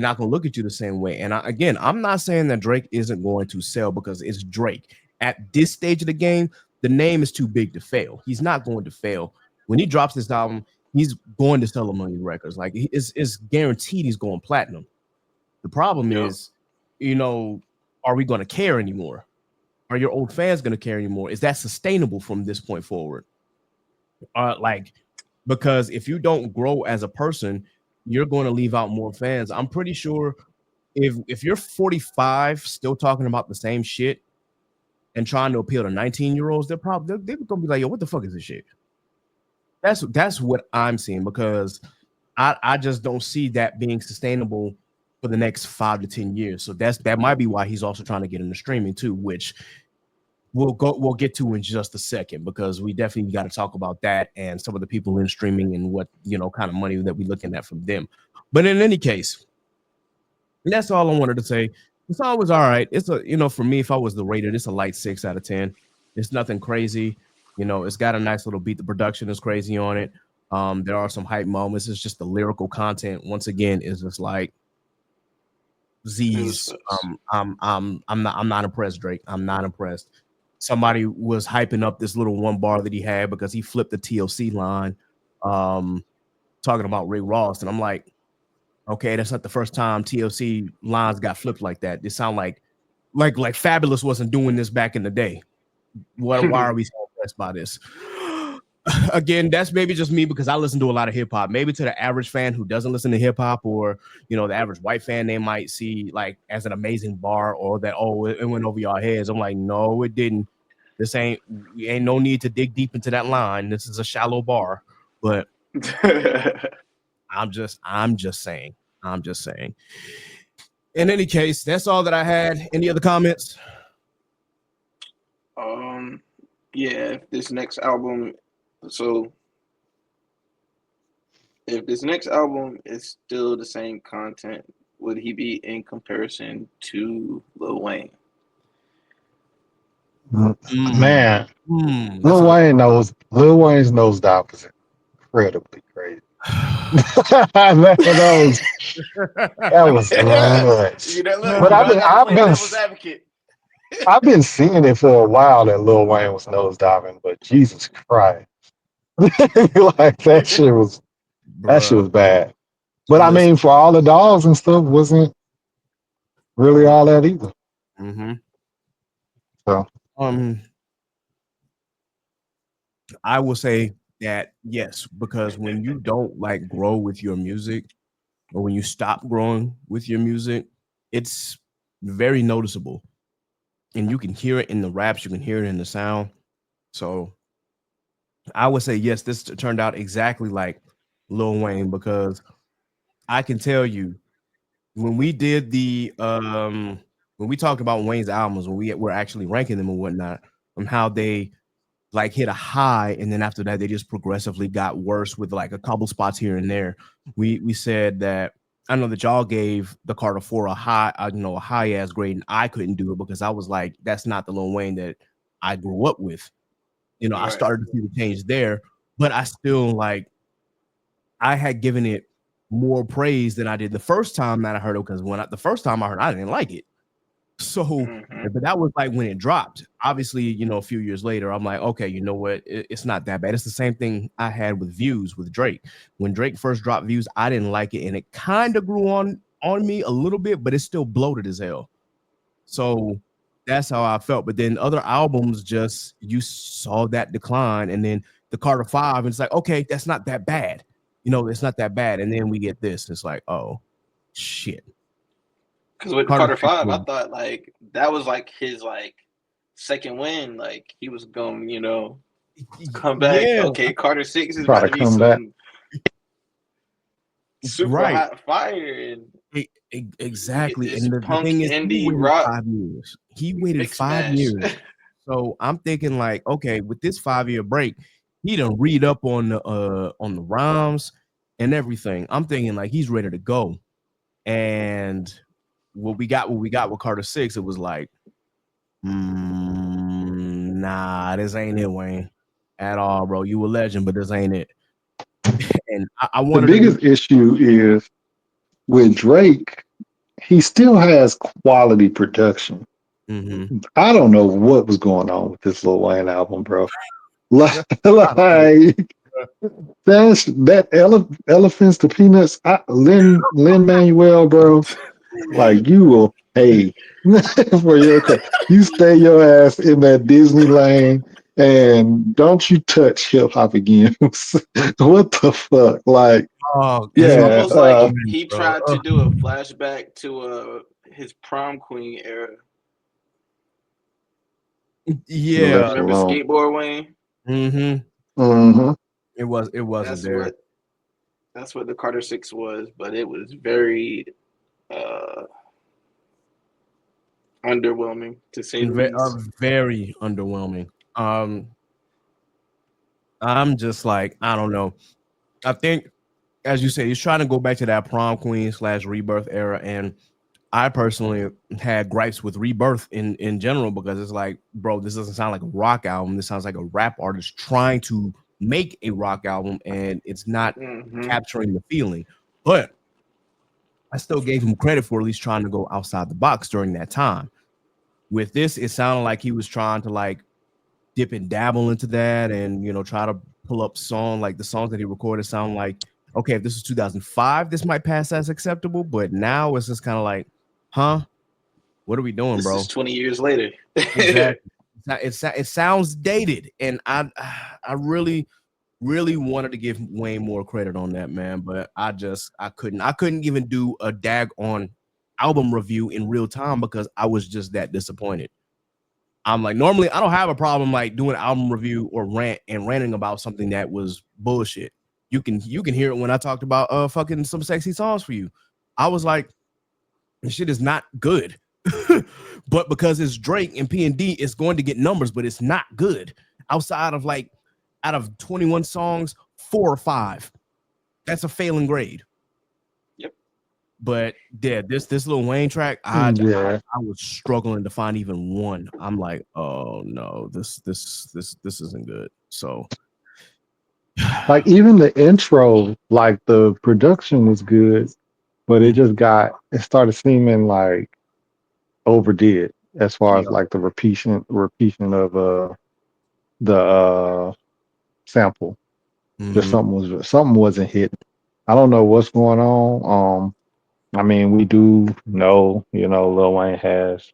not going to look at you the same way. And I'm not saying that Drake isn't going to sell, because it's Drake. At this stage of the game, the name is too big to fail. He's not going to fail. When he drops this album, he's going to sell 1 million records. Like it's guaranteed he's going platinum. The problem is, are we going to care anymore? Are your old fans going to care anymore? Is that sustainable from this point forward? Because if you don't grow as a person, you're going to leave out more fans. I'm pretty sure if you're 45 still talking about the same shit and trying to appeal to 19-year-olds, they're going to be like, yo, what the fuck is this shit? That's what I'm seeing, because I just don't see that being sustainable for the next 5 to 10 years. So that might be why he's also trying to get into streaming too, which we'll get to in just a second, because we definitely got to talk about that and some of the people in streaming and what kind of money that we're looking at from them. But in any case, that's all I wanted to say. The song was all right. It's for me, if I was the rated, it's a light 6 out of 10. It's nothing crazy. It's got a nice little beat. The production is crazy on it. There are some hype moments. It's just the lyrical content, once again, is just like Z's. I'm not impressed, Drake. I'm not impressed. Somebody was hyping up this little one bar that he had because he flipped the TLC line, talking about Rick Ross, and I'm like, okay, that's not the first time TLC lines got flipped like that. They sound like Fabulous wasn't doing this back in the day. Why are we so impressed by this? Again, that's maybe just me, because I listen to a lot of hip hop. Maybe to the average fan who doesn't listen to hip hop, or the average white fan, they might see like as an amazing bar, or that it went over your heads. I'm like, no, it didn't. This ain't no need to dig deep into that line. This is a shallow bar. But I'm just saying. In any case, that's all that I had. Any other comments? Yeah, if this next album is still the same content, would he be in comparison to Lil Wayne? Man, Lil Wayne's nosedive was incredibly crazy. That was nuts. But I've been seeing it for a while that Lil Wayne was nosediving, but Jesus Christ. Like that shit was bad. But I mean, for all the dogs and stuff, wasn't really all that either. Mm-hmm. So I will say that yes, because when you don't like grow with your music, or when you stop growing with your music, it's very noticeable. And you can hear it in the raps, you can hear it in the sound. So I would say yes, this turned out exactly like Lil Wayne, because I can tell you when we did when we talked about Wayne's albums, when we were actually ranking them and whatnot, and how they like hit a high, and then after that they just progressively got worse with like a couple spots here and there. We said that, I know that y'all gave the Carter 4 a high ass grade, and I couldn't do it because I was like, that's not the Lil Wayne that I grew up with. Right. I started to see the change there, but I still I had given it more praise than I did the first time that I heard it, because the first time I heard it, I didn't like it. So, but that was like when it dropped. Obviously, a few years later, I'm like, okay, you know what? It's not that bad. It's the same thing I had with Views with Drake. When Drake first dropped Views, I didn't like it, and it kind of grew on me a little bit, but it's still bloated as hell. So that's how I felt. But then other albums, just you saw that decline, and then the Carter 5, and it's like, okay, that's not that bad. It's not that bad. And then we get this. It's like, oh, shit. Because with Carter 5, I thought that was his second win. Like he was going, come back. Yeah. Okay, Carter 6 is about to be some super hot fire. Exactly. It's And the punk thing is, he indie waited rock 5 years. He waited mix 5 years. mash. So I'm thinking like, okay, with this 5 year break, he done read up on the rhymes and everything. I'm thinking like he's ready to go. And what we got with Carter 6, it was like, nah, this ain't it, Wayne. At all, bro. You a legend, but this ain't it. And I The wanted to do biggest issue is with Drake, he still has quality production. mm-hmm. I don't know what was going on with this Lil Wayne album, bro. I don't know. Like that's that elephants to peanuts. Lin Manuel, bro. Like you will pay for your cut. You stay your ass in that Disney lane and don't you touch hip hop again. What the fuck? Like, Oh, It's so yeah, almost like corny, he bro. tried to do a flashback to his prom queen era. Yeah. left Remember alone. Skateboard Wayne? Mm-hmm. Hmm. It wasn't That's there. what the Carter 6 was, but it was very uh underwhelming to say the least. Very underwhelming. Um, I'm just like, I don't know. I think, as you say, he's trying to go back to that prom queen / rebirth era, and I personally had gripes with rebirth in general because it's like, bro, this doesn't sound like a rock album. This sounds like a rap artist trying to make a rock album, and it's not Hmm. capturing the feeling. But I still gave him credit for at least trying to go outside the box during that time. With this, it sounded like he was trying to like dip and dabble into that and try to pull up the songs that he recorded sound like, okay, if this was 2005, this might pass as acceptable, but now it's just kind of like, huh, what are we doing, This is bro? 20 years later. Exactly. It sounds dated, and I really wanted to give Wayne more credit on that, man, but I couldn't even do a dag on album review in real time because I was just that disappointed. I'm like, normally I don't have a problem like doing an album review or ranting about something that was bullshit. You can hear it when I talked about fucking some sexy songs for you. I was like, this shit is not good. But because it's Drake and P&D, it's going to get numbers, but it's not good. Outside of like out of 21 songs, 4 or 5. That's a failing grade. Yep. But yeah, this Lil Wayne track, Yeah. I was struggling to find even one. I'm like, oh no, this isn't good. So Like even the intro, like the production was good, but it started seeming like overdid as far as yeah. like the repeating of the sample. Just Mhm. something wasn't hitting. I don't know what's going on. I mean, we do know, Lil Wayne has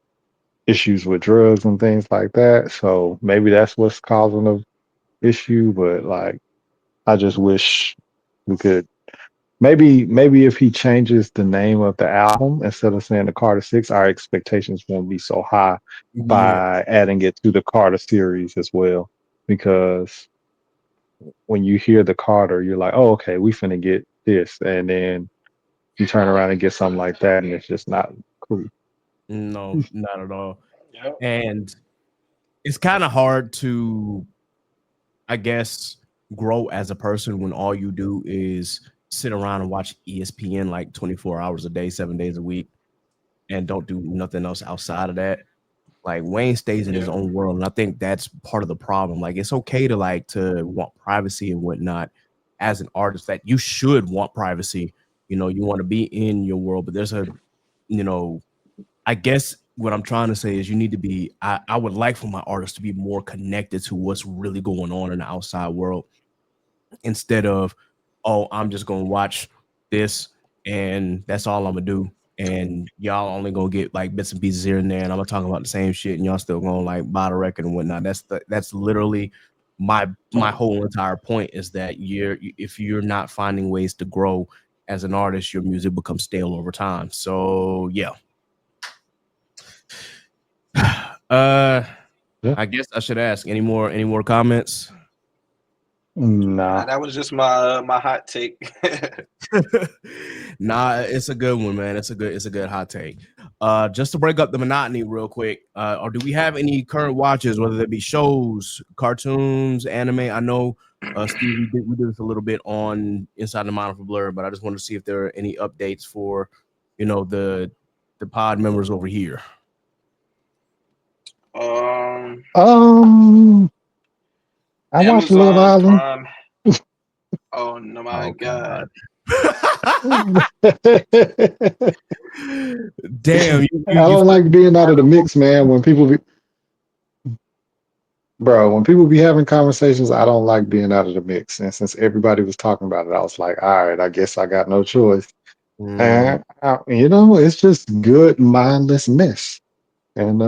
issues with drugs and things like that. So maybe that's what's causing the issue. But like, I just wish we could maybe if he changes the name of the album instead of saying the Carter Six, our expectations won't be so high Yeah. by adding it to the Carter series as well. Because when you hear the Carter, you're like, oh, okay, we finna get this, and then you turn around and get something like that, and it's just not cool. No, not at all. Yep. And it's kind of hard to, I guess, grow as a person when all you do is sit around and watch ESPN like 24 hours a day, 7 days a week, and don't do nothing else outside of that. Like Wayne stays in his Yeah. own world, and I think that's part of the problem. Like it's okay to want privacy and whatnot as an artist. That you should want privacy. You want to be in your world, but there's a you know I guess what I'm trying to say is you need to be. I would like for my artists to be more connected to what's really going on in the outside world instead of, oh, I'm just gonna watch this and that's all I'm gonna do. And y'all only gonna get like bits and pieces here and there, and I'm gonna talk about the same shit, and y'all still gonna like buy the record and whatnot. That's literally my whole entire point is that if you're not finding ways to grow as an artist, your music becomes stale over time. So yeah. Uh, Yeah. I guess I should ask any more comments. Nah. That was just my hot take. Nah, it's a good one, man. It's a good hot take. Just to break up the monotony real quick, or do we have any current watches, whether they be shows, cartoons, anime? I know, Steve, we did this a little bit on Inside the Mind for Blur, but I just wanted to see if there are any updates for, the pod members over here. Um, I watched Love Amazon Island. Prime. Oh no, my Oh God. Damn, I don't like being out of the mix, man. When people be having conversations, I don't like being out of the mix. And since everybody was talking about it, I was like, all right, I guess I got no choice. And it's just good mindless mess. And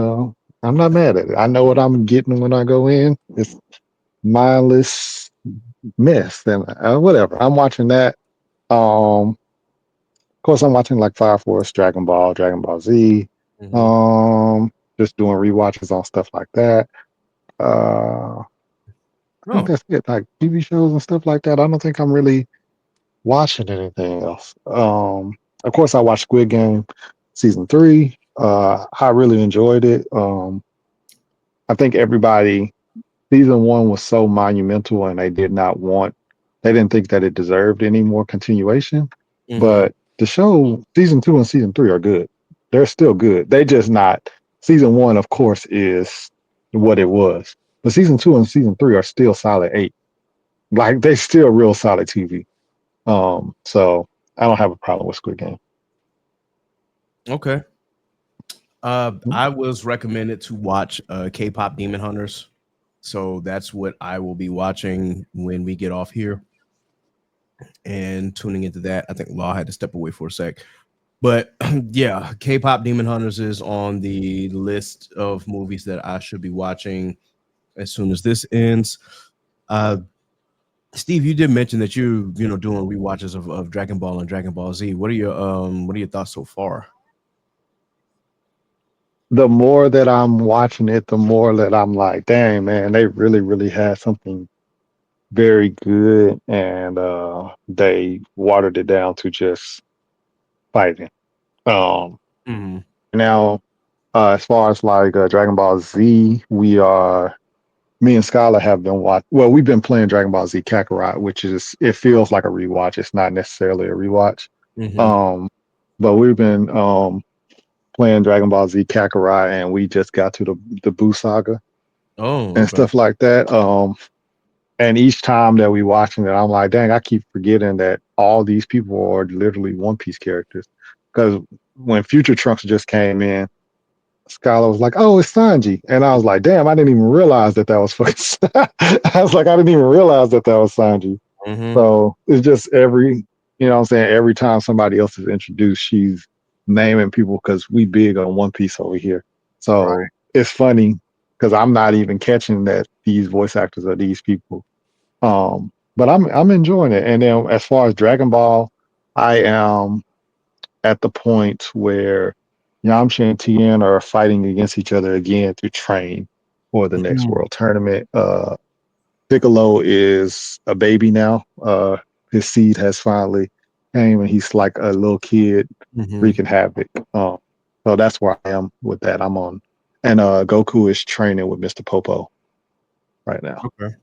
I'm not mad at it. I know what I'm getting when I go in. It's mindless mess. And whatever. I'm watching that. Of course, I'm watching like Fire Force, Dragon Ball Z. Just doing rewatches on stuff like that. I think that's it. Like TV shows and stuff like that. I don't think I'm really watching anything else. Of course, I watched Squid Game season 3. I really enjoyed it. I think everybody season 1 was so monumental, and they didn't think that it deserved any more continuation. But the show season 2 and season 3 are good. They're still good. They just not season 1, of course, is what it was. But season 2 and season 3 are still solid 8. Like they still real solid TV. So I don't have a problem with Squid Game. Okay. I was recommended to watch K-pop Demon Hunters, so that's what I will be watching when we get off here and tuning into that. I think Law had to step away for a sec, but yeah, K-pop Demon Hunters is on the list of movies that I should be watching as soon as this ends. Steve, you did mention that you're doing rewatches of Dragon Ball and Dragon Ball Z. What are your thoughts so far? The more that I'm watching it, the more that I'm like, dang man, they really, really had something very good, and they watered it down to just fighting. Um, Now, as far as like Dragon Ball Z, me and Skylar have been we've been playing Dragon Ball Z Kakarot, which it feels like a rewatch. It's not necessarily a rewatch. But we've been playing Dragon Ball Z Kakarot, and we just got to the Buu saga and stuff like that. And each time that we watching it, I'm like, dang, I keep forgetting that all these people are literally One Piece characters. Because when Future Trunks just came in, Skylar was like, "Oh, it's Sanji," and I was like, "Damn, I didn't even realize that was fucking." I was like, "I didn't even realize that was Sanji." So it's just what I'm saying, every time somebody else is introduced, she's naming people because we big on One Piece over here. So it's funny because I'm not even catching that these voice actors are these people. But I'm enjoying it. And then as far as Dragon Ball, I am at the point where Yamcha and Tien are fighting against each other again to train for the next world tournament. Piccolo is a baby now. His seed has finally came, and he's like a little kid wreaking havoc. So that's where I am with that. I'm on, and Goku is training with Mr. Popo right now. Okay.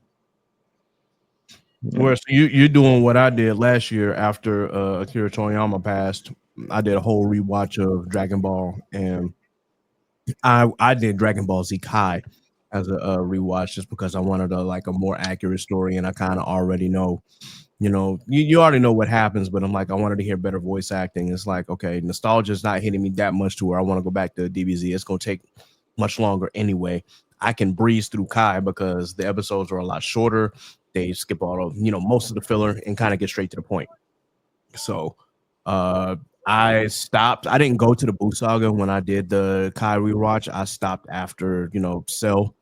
Well, so you're doing what I did last year after Akira Toriyama passed. I did a whole rewatch of Dragon Ball, and I did Dragon Ball Z Kai as a rewatch just because I wanted a more accurate story, and I kind of already know, you already know what happens, but I'm like, I wanted to hear better voice acting. It's like, okay, nostalgia is not hitting me that much to where I want to go back to DBZ. It's going to take much longer anyway. I can breeze through Kai because the episodes are a lot shorter. They skip all of, most of the filler and kind of get straight to the point. So I stopped. I didn't go to the Buu Saga when I did the Kai rewatch. I stopped after, Cell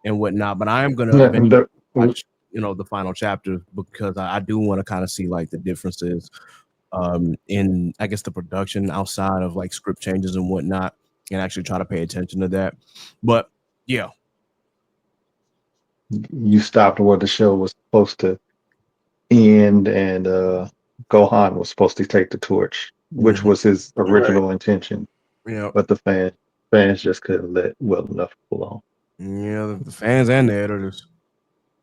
and whatnot. But I am going to eventually watch, the final chapter because I do want to kind of see like the differences in, I guess, the production outside of like script changes and whatnot, and actually try to pay attention to that. But yeah. you stopped where the show was supposed to end, and Gohan was supposed to take the torch, which Mhm. was his Right. original intention. Yeah, But the fans just couldn't let well enough alone. yeah. The fans and the editors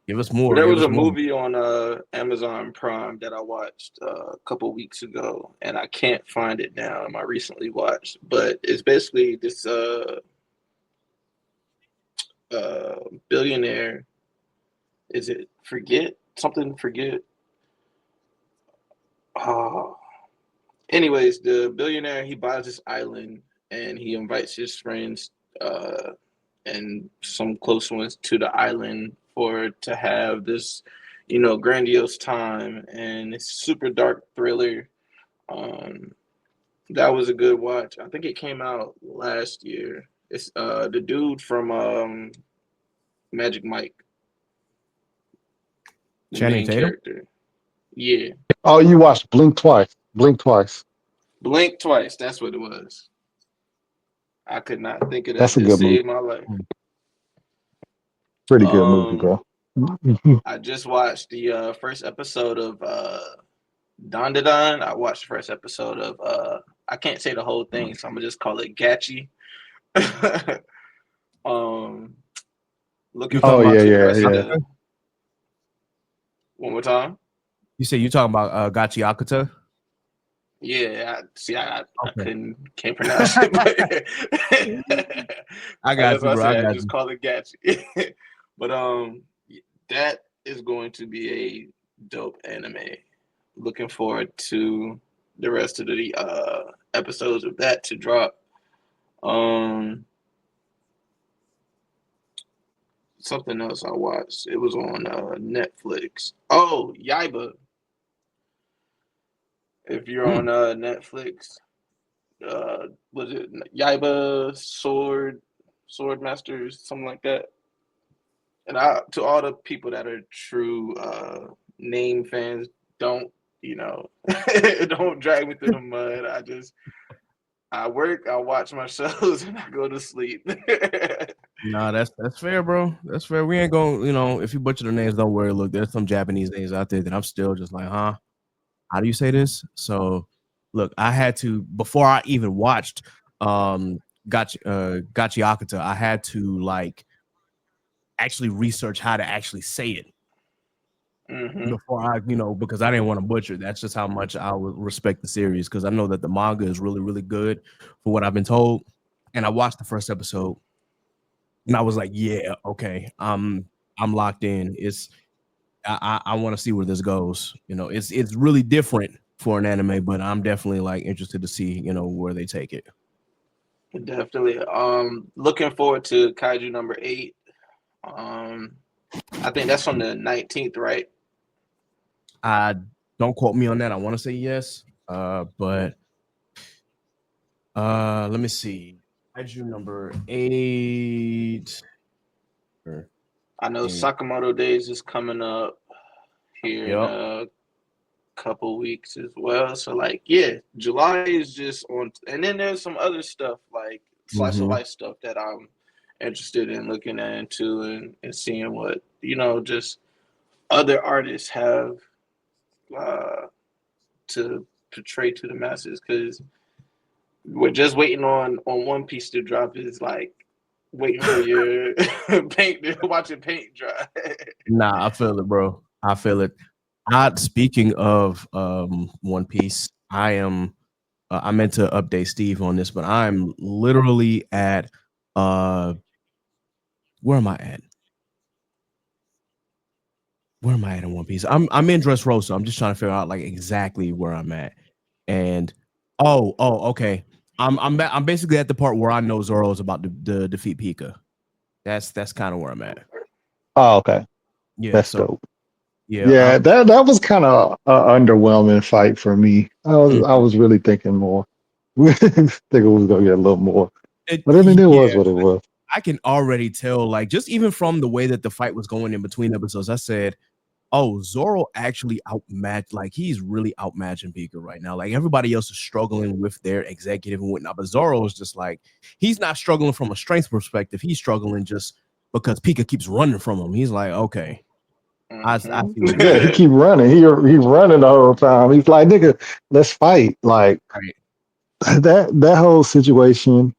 give us But more. there Give was us a more. movie on Amazon Prime that I watched a couple weeks ago, and I can't find it now. I recently watched, but it's basically this uh, billionaire. Is it Forget something? Forget. Oh. Anyways, the billionaire, he buys this island and he invites his friends and some close ones to the island for to have this, grandiose time. And it's super dark thriller. Um, that was a good watch. I think it came out last year. It's the dude from Magic Mike, the Channing main Tatum. character. Yeah, Oh, you watched Blink Twice. Blink Twice. Blink Twice. That's what it was. I could not think of that. That's a It good movie. saved my life. Pretty good movie, Um, bro. I just watched the first episode of Don Da Don. I watched the first episode of I can't say the whole thing, so I'm gonna just call it Gatchy. um, You looking Oh talking forward about? yeah, to the yeah, rest of yeah. the one more time. You say you talking about Gachi Akuta? Yeah, I Okay, can't pronounce it, but I got that's you, why I bro. I said I got just you. call it Gatchy. But that is going to be a dope anime. Looking forward to the rest of the episodes of that to drop. Um, something else I watched. It was on Netflix. Oh, Yaiba. If you're Hmm. on Netflix, was it Yaiba Sword Masters, something like that? And to all the people that are true name fans, don't don't drag me through the mud. I work, I watch my shows, and I go to sleep. Nah, that's fair, bro. That's fair. We ain't going. If you butcher the names, don't worry. Look, there's some Japanese names out there that I'm still just like, huh? How do you say this? So, look, I had to before I even watched Gachi Akuta, I had to like actually research how to actually say it hmm before because I didn't want to butcher. That's just how much I would respect the series because I know that the manga is really, really good for what I've been told. And I watched the first episode and I was like, yeah, okay, I'm locked in. I want to see where this goes. It's really different for an anime, but I'm definitely like interested to see where they take it. Definitely. Looking forward to Kaiju number 8. Um, I think that's on the 19th, right? I Don't quote me on that. I want to say yes, but let me see. Kaiju number 8. I know Eight. Sakamoto Days is coming up here in Yep. a couple weeks as well. So like, yeah, July is just on, and then there's some other stuff like slice of Mm-hmm. life stuff that I'm interested in looking into and seeing what just other artists have uh, to portray to the masses because we're just waiting on One Piece to drop is like waiting for your paint watching paint dry. Nah, I feel it, bro. I feel it. Not speaking of One Piece, I meant to update Steve on this, but I'm literally at uh where am I at? Where am I at in One Piece? I'm in Dressrosa. I'm just trying to figure out like exactly where I'm at. And okay. I'm basically at the part where I know Zoro is about to defeat Pika. That's kind of where I'm at. Oh, okay. Yeah, That's so dope. yeah, Yeah, that was kind of an underwhelming fight for me. I was really thinking more. Thinking we was gonna get a little more, but I mean, it was yeah. what it was. I can already tell, like, just even from the way that the fight was going in between episodes, I said, oh, Zoro actually outmatched, like, he's really outmatching Pika right now. Like, everybody else is struggling with their executive and whatnot, but Zoro is just like, he's not struggling from a strength perspective. He's struggling just because Pika keeps running from him. He's like, okay, I see what you're Yeah, he doing. keep running. He running the whole time. He's like, nigga, let's fight. Like Right. that whole situation.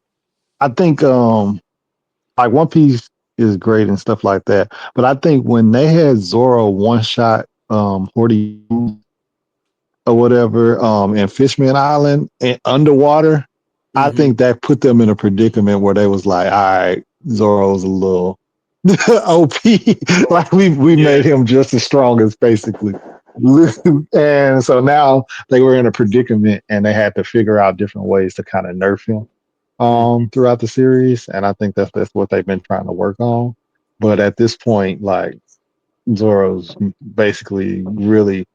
I think like One Piece is great and stuff like that. But I think when they had Zoro one shot Horty or whatever in Fishman Island and underwater, I Mm-hmm. think that put them in a predicament where they was like, all right, Zoro's a little OP. Like we Yeah. made him just as strong as basically. And so now they were in a predicament and they had to figure out different ways to kind of nerf him Mm-hmm. throughout the series. And I think that's what they've been trying to work on. But at this point, like Zoro's basically really,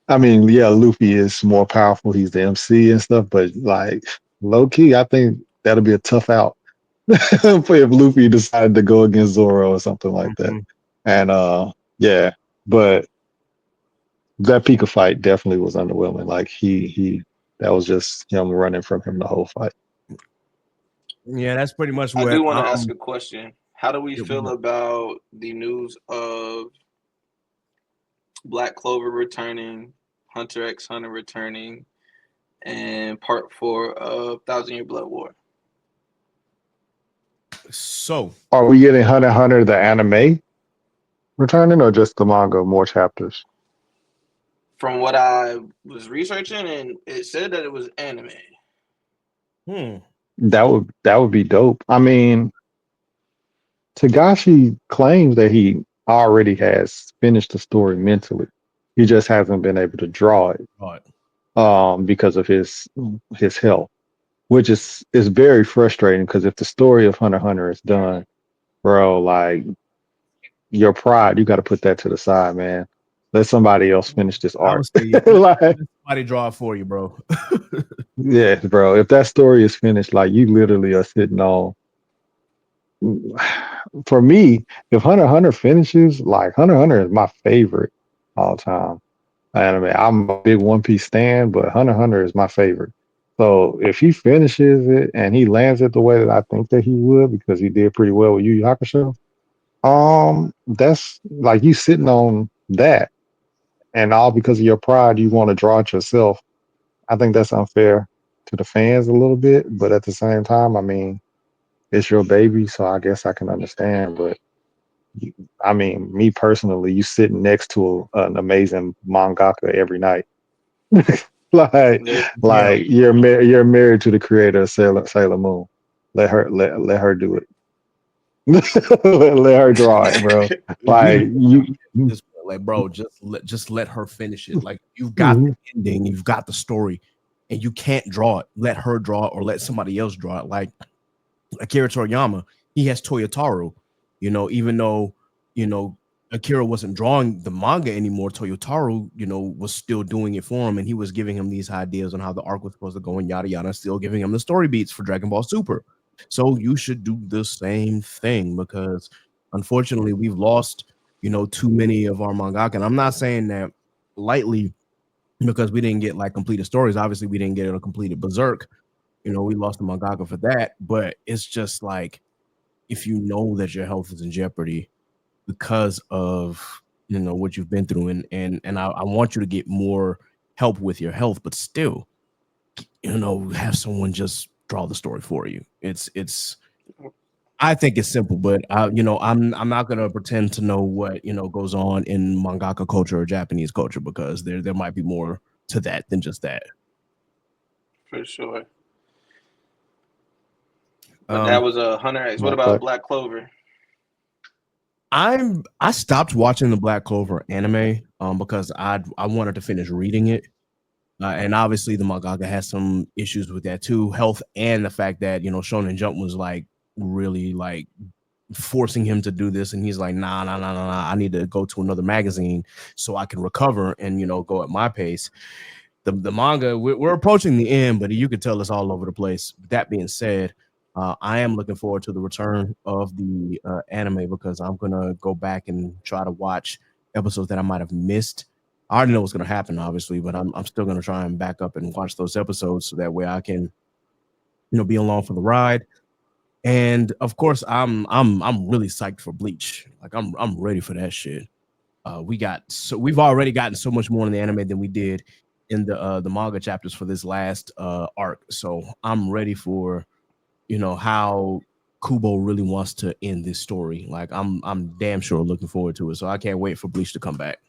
I mean, yeah, Luffy is more powerful. He's the MC and stuff, but like low key, I think that'll be a tough out for if Luffy decided to go against Zoro or something like that. Mm-hmm. And yeah, but that Pika fight definitely was underwhelming. Like he that was just him running from him the whole fight. Yeah, that's pretty much I what do want to ask a question. How do we it feel was. about the news of Black Clover returning, Hunter x Hunter returning, and part 4 of Thousand Year Blood War? So Are we getting Hunter x Hunter the anime returning or just the manga, more chapters? From what I was researching, and it said that it was anime. hmm. That would be dope. I mean, Tagashi claims that he already has finished the story mentally. He just hasn't been able to draw it Right. because of his health, which is very frustrating because if the story of Hunter x Hunter is done, bro, like your pride, you got to put that to the side, man. Let somebody else finish this I arc. would say Like, let somebody draw it for you, bro. yeah, bro. If that story is finished, like you literally are sitting on. For me, if Hunter x Hunter finishes, like Hunter x Hunter is my favorite all time anime. I'm a big One Piece stan, but Hunter x Hunter is my favorite. So if he finishes it and he lands it the way that I think that he would, because he did pretty well with Yu Yu Hakusho, that's like you sitting on that, and all because of your pride, you want to draw it yourself. I think that's unfair to the fans a little bit, but at the same time, I mean, it's your baby, so I guess I can understand. But I mean, me personally, you sitting next to an amazing mangaka every night, like Yeah. Yeah. you're married to the creator of Sailor Moon. Let her do it. Let her draw it, bro. We Like were you. this like, bro, just let her finish it. Like you've got Mhm. the ending, you've got the story, and you can't draw it. Let her draw it or let somebody else draw it. Like Akira Toriyama, he has Toyotaro. Even though Akira wasn't drawing the manga anymore, Toyotaro, was still doing it for him, and he was giving him these ideas on how the arc was supposed to go and yada yada, still giving him the story beats for Dragon Ball Super. So you should do the same thing because unfortunately we've lost, too many of our mangaka. And I'm not saying that lightly because we didn't get like completed stories. Obviously, we didn't get a completed Berserk. We lost the mangaka for that, but it's just like if you know that your health is in jeopardy because of what you've been through, and I want you to get more help with your health, but still, have someone just draw the story for you. It's I think it's simple, but I'm not gonna pretend to know what goes on in mangaka culture or Japanese culture because there might be more to that than just that. For sure. But that Um, was a Hunter X. What No, about but Black Clover? I stopped watching the Black Clover anime because I wanted to finish reading it. And obviously the mangaka has some issues with that too, health and the fact that Shonen Jump was like really like forcing him to do this, and he's like, nah, nah, nah, nah, nah. I need to go to another magazine so I can recover and go at my pace. The manga we're approaching the end, but you could tell it's all over the place. That being said, I am looking forward to the return of the anime because I'm gonna go back and try to watch episodes that I might have missed. I already know what's gonna happen, obviously, but I'm still gonna try and back up and watch those episodes so that way I can be along for the ride. And of course, I'm really psyched for Bleach. Like I'm ready for that shit. We've already gotten so much more in the anime than we did in the manga chapters for this last arc. So I'm ready for how Kubo really wants to end this story. Like I'm damn sure looking forward to it. So I can't wait for Bleach to come back.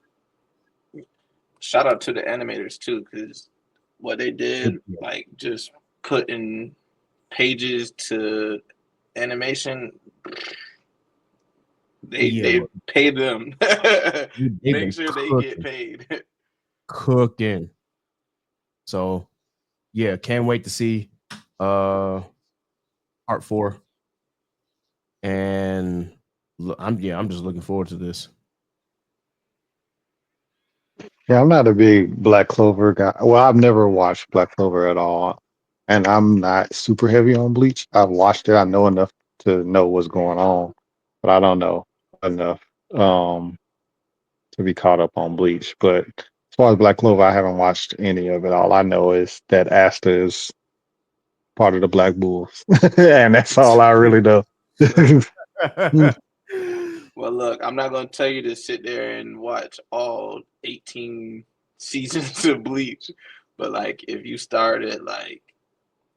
Shout out to the animators too, because what they did, like just putting pages to animation, they pay them. Make sure they get paid. Cooking. So yeah, can't wait to see part 4. And I'm just looking forward to this. Yeah, I'm not a big Black Clover guy. Well, I've never watched Black Clover at all, and I'm not super heavy on Bleach. I've watched it. I know enough to know what's going on, but I don't know enough to be caught up on Bleach. But as far as Black Clover, I haven't watched any of it. All I know is that Asta is part of the Black Bulls, and that's all I really know. Well, look, I'm not gonna tell you to sit there and watch all 18 seasons of Bleach, but like if you start at like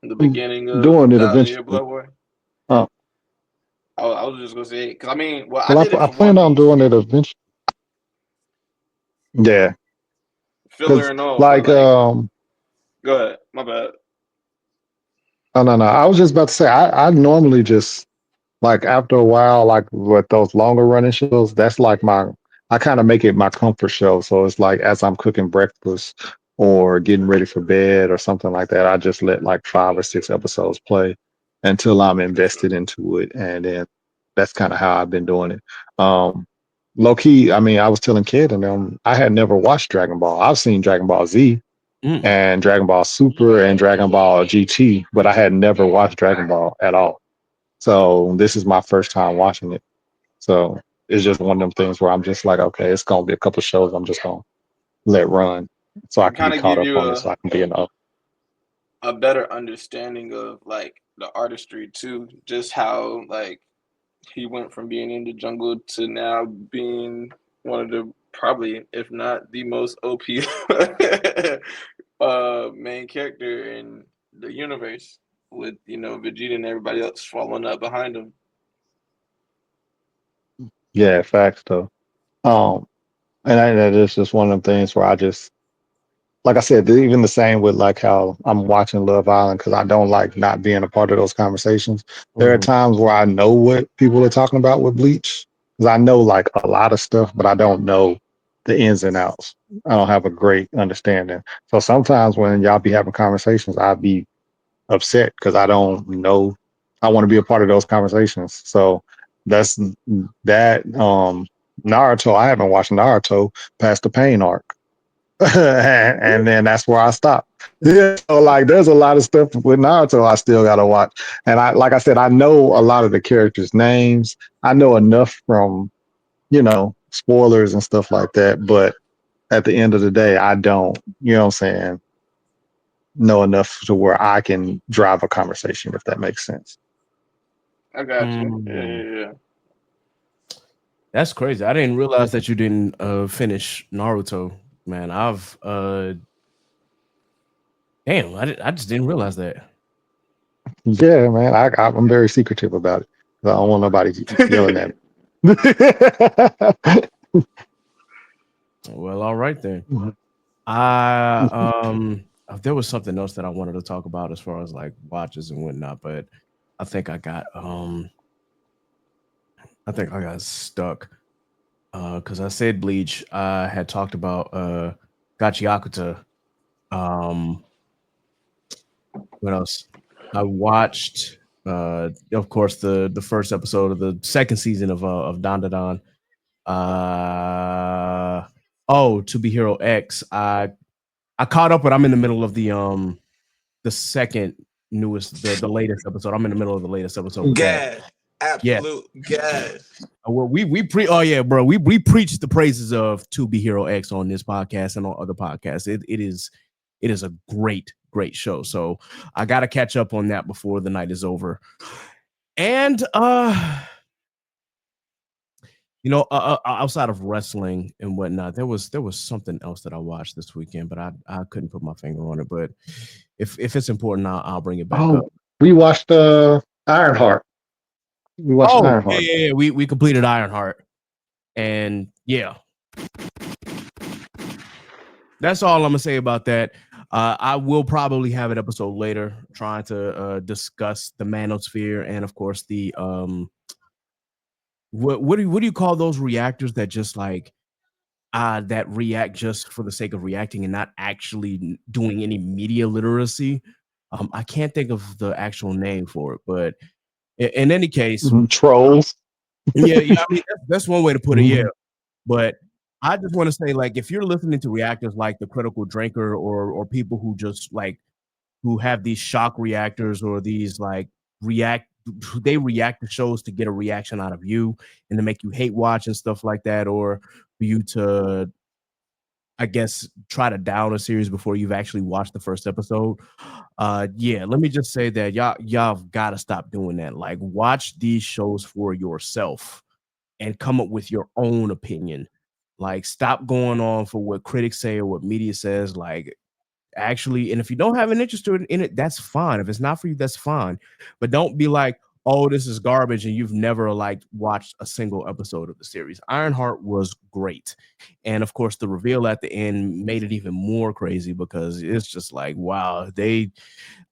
the beginning of Doing it 1,000 Year eventually. Blood War, Oh, I was just gonna say because I mean, well, I well, did it I for One plan on Piece, doing it eventually. Yeah, filler because and all, but like like, go ahead, my bad. oh no, I was just about to say I normally just like after a while, like with those longer running shows, that's like I kind of make it my comfort show. So it's like as I'm cooking breakfast or getting ready for bed or something like that, I just let like 5 or 6 episodes play until I'm invested into it. And then that's kind of how I've been doing it. Um, Low key, I mean, I was telling Kid and them, I had never watched Dragon Ball. I've seen Dragon Ball Z and Dragon Ball Super and Dragon Ball GT, but I had never watched Dragon Ball at all. So this is my first time watching it. So it's just one of them things where I'm just like, okay, it's gonna be a couple shows I'm just gonna let run so I And can be kind of caught give up you on it, so I can be enough. a better understanding of like the artistry too, just how like he went from being in the jungle to now being one of the probably, if not the most OP main character in the universe, with Vegeta and everybody else following up behind him. Yeah, facts though. Um, and that is just one of them things where I just like I said, even the same with like how I'm watching Love Island because I don't like not being a part of those conversations. There are times where I know what people are talking about with Bleach because I know like a lot of stuff, but I don't know the ins and outs. I don't have a great understanding. So sometimes when y'all be having conversations, I'd be upset because I don't know. I want to be a part of those conversations. So that's that. Naruto, I haven't watched Naruto past the pain arc. And then that's where I stopped. Yeah, so like there's a lot of stuff with Naruto I still gotta watch. And I like I said, I know a lot of the characters' names. I know enough from, spoilers and stuff like that. But at the end of the day, I don't, what I'm saying, know enough to where I can drive a conversation, if that makes sense. I got you. Yeah. That's crazy. I didn't realize that you didn't finish Naruto, man. I just didn't realize that. Yeah, man. I'm very secretive about it. I don't want nobody yelling at me. Well, all right then. There was something else that I wanted to talk about as far as like watches and whatnot, but I think I think I got stuck because I said Bleach. I had talked about Gachiakuta. Um, what else? I watched, of course, the first episode of the second season of Dandadan. To Be Hero X. I caught up, but I'm in the middle of the second newest, the latest episode. I'm in the middle of the latest episode with that. Gas. Yeah. Absolute gas. Well, oh yeah, bro. We preach the praises of To Be Hero X on this podcast and on other podcasts. It is a great show. So I got to catch up on that before the night is over. And outside of wrestling and whatnot, there was something else that I watched this weekend, but I couldn't put my finger on it. But if it's important, I'll bring it back up. Oh, we watched Ironheart. We watched Oh, Ironheart. yeah. We completed Ironheart, and yeah, that's all I'm gonna say about that. I will probably have an episode later trying to discuss the manosphere and, of course, the what do you call those reactors that just like that react just for the sake of reacting and not actually doing any media literacy? I can't think of the actual name for it, but in any case, Trolls. yeah. I mean, that's one way to put it. Yeah, Mhm. but I just want to say, like, if you're listening to reactors like the Critical Drinker or people who just like who have these shock reactors or these like react they react to shows to get a reaction out of you and to make you hate watch and stuff like that, or for you to, I guess, try to down a series before you've actually watched the first episode. Yeah, let me just say that y'all got to stop doing that. Like, watch these shows for yourself and come up with your own opinion. Like, stop going on for what critics say or what media says. Like, actually, and if you don't have an interest in it, that's fine. If it's not for you, that's fine. But don't be like, oh, this is garbage, and you've never like watched a single episode of the series. Ironheart was great, and of course, the reveal at the end made it even more crazy because it's just like, wow, they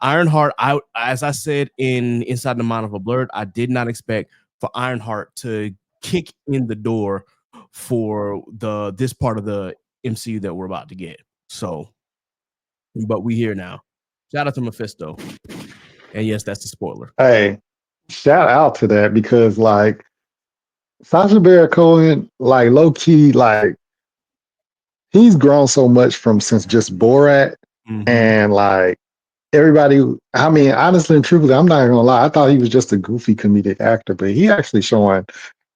Ironheart. As I said in Inside the Mind of a Blurred, I did not expect for Ironheart to kick in the door for this part of the MCU that we're about to get. So, but we here now. Shout out to Mephisto. And yes, that's a spoiler. Hey, shout out to that because like Sacha Baron Cohen, like low key, like he's grown so much from since just Borat, and like everybody. I mean, honestly and truthfully, I'm not gonna lie. I thought he was just a goofy comedic actor, but he actually showing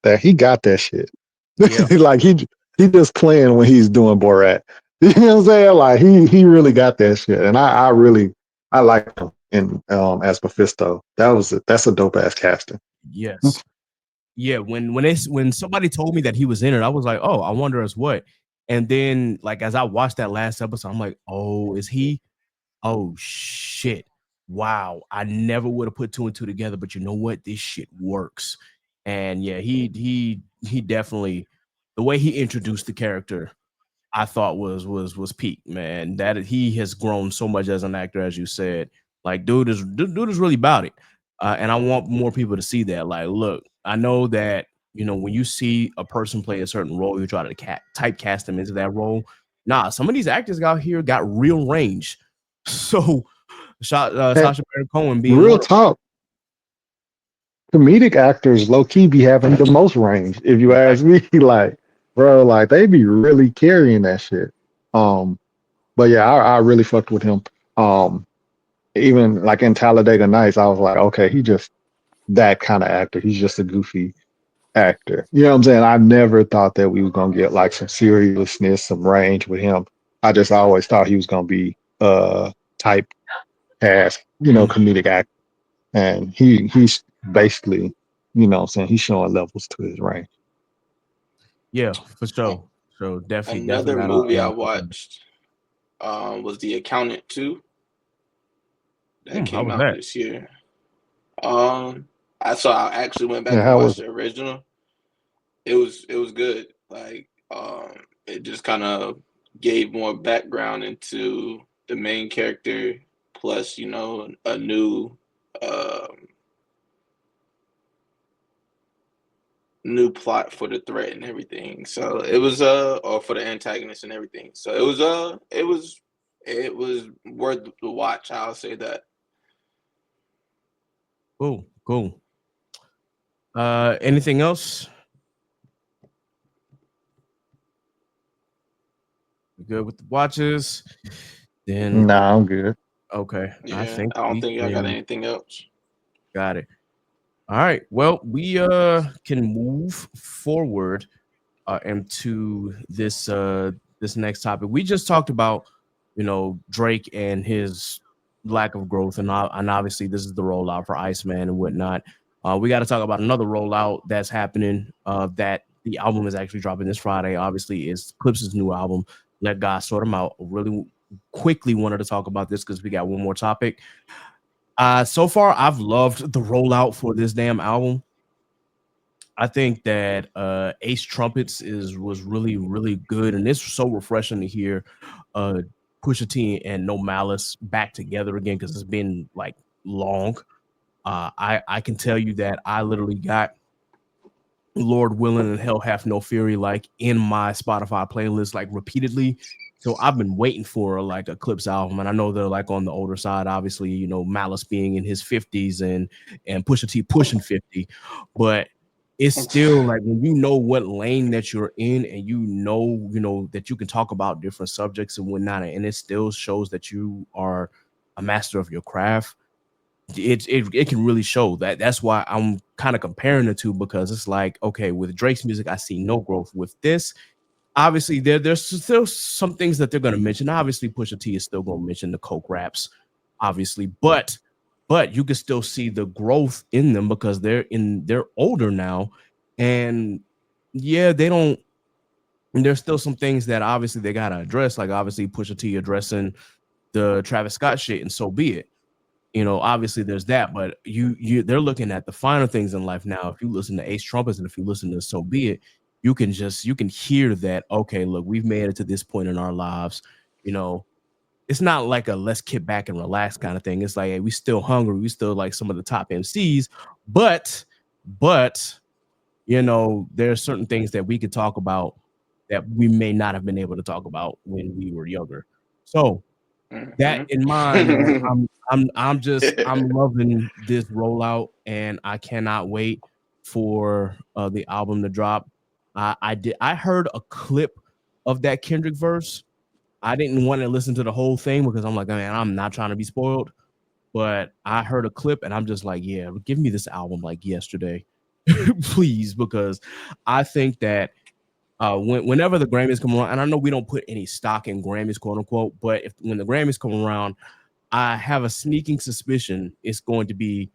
that he got that shit. Yeah. Like he just playing when he's doing Borat. You know what I'm saying? Like he really got that shit, and I really I like him in as Mephisto. That's a dope ass casting. Yes. Yeah. When somebody told me that he was in it, I was like, oh, I wonder as what. And then, like, as I watched that last episode, I'm like, oh, is he? Oh shit. Wow. I never would have put two and two together, but you know what? This shit works. And yeah, he definitely, the way he introduced the character, I thought was peak, man. That he has grown so much as an actor, as you said. Like, dude is really about it. And I want more people to see that. Like, look, I know that, when you see a person play a certain role, you try to typecast them into that role. Nah, some of these actors out here got real range. So, And Sacha Baron Cohen being real one of talk, comedic actors low key be having the most range. If you them. ask me, like, bro, like they be really carrying that shit. Um, but yeah, I really fucked with him. Um, even like in Talladega Nights, I was like, okay, he just that kind of actor. He's just a goofy actor. You know what I'm saying? I never thought that we was gonna get like some seriousness, some range with him. I just always thought he was gonna be type cast, comedic actor. And he's basically, what I'm saying, he's showing levels to his range. Yeah, for Uh, sure. So definitely Another got movie I watched was The Accountant 2 that How came was out that? this year. I actually went back Yeah, and how was watched the original. It was good. Like it just kind of gave more background into the main character, plus a um, new plot for the threat and everything. So it was or for the antagonist and everything. So it was worth the watch. I'll say that. Cool. Anything else? We good with the watches? Then Nah, I'm good. okay, I Yeah, think I don't we think I got can anything else. got it. All right. Well, we can move forward into this next topic. We just talked about Drake and his lack of growth, and obviously this is the rollout for Iceman and whatnot. We got to talk about another rollout that's happening. That the album is actually dropping this Friday. Obviously, is Clips' new album. Let God sort them out. Really quickly wanted to talk about this because we got one more topic. So far, I've loved the rollout for this damn album. I think that Ace Trumpets was really really good, and it's so refreshing to hear uh, Pusha T and No Malice back together again because it's been like long. I can tell you that I literally got Lord Willing and Hell Hath No Fury like in my Spotify playlist like repeatedly. So I've been waiting for like a Clips album, and I know they're like on the older side. Obviously, you know Malice being in his 50s and Pusha T pushing 50, but it's still like when you know what lane that you're in, and you know that you can talk about different subjects and whatnot, and it still shows that you are a master of your craft. It can really show that. That's why I'm kind of comparing the two, because it's like, okay, with Drake's music I see no growth. With this, obviously there's still some things that they're going to mention. Obviously Pusha T is still going to mention the coke raps, obviously, but you can still see the growth in them because they're older now. And yeah, they don't, there's still some things that obviously they got to address, like obviously Pusha T addressing the Travis Scott shit, and so be it. You know, obviously there's that, but they're looking at the finer things in life now. If you listen to Ace Trumpets and if you listen to So Be It, you can hear that, okay, look, we've made it to this point in our lives. You know, it's not like a let's kick back and relax kind of thing. It's like, hey, we still hungry, we still like some of the top MCs, but you know, there are certain things that we could talk about that we may not have been able to talk about when we were younger. So that in mind, man, I'm loving this rollout, and I cannot wait for the album to drop. I heard a clip of that Kendrick verse. I didn't want to listen to the whole thing because I'm like, man, I'm not trying to be spoiled. But I heard a clip, and I'm just like, yeah, give me this album like yesterday, please, because I think that whenever the Grammys come around, and I know we don't put any stock in Grammys, quote unquote, but if when the Grammys come around, I have a sneaking suspicion it's going to be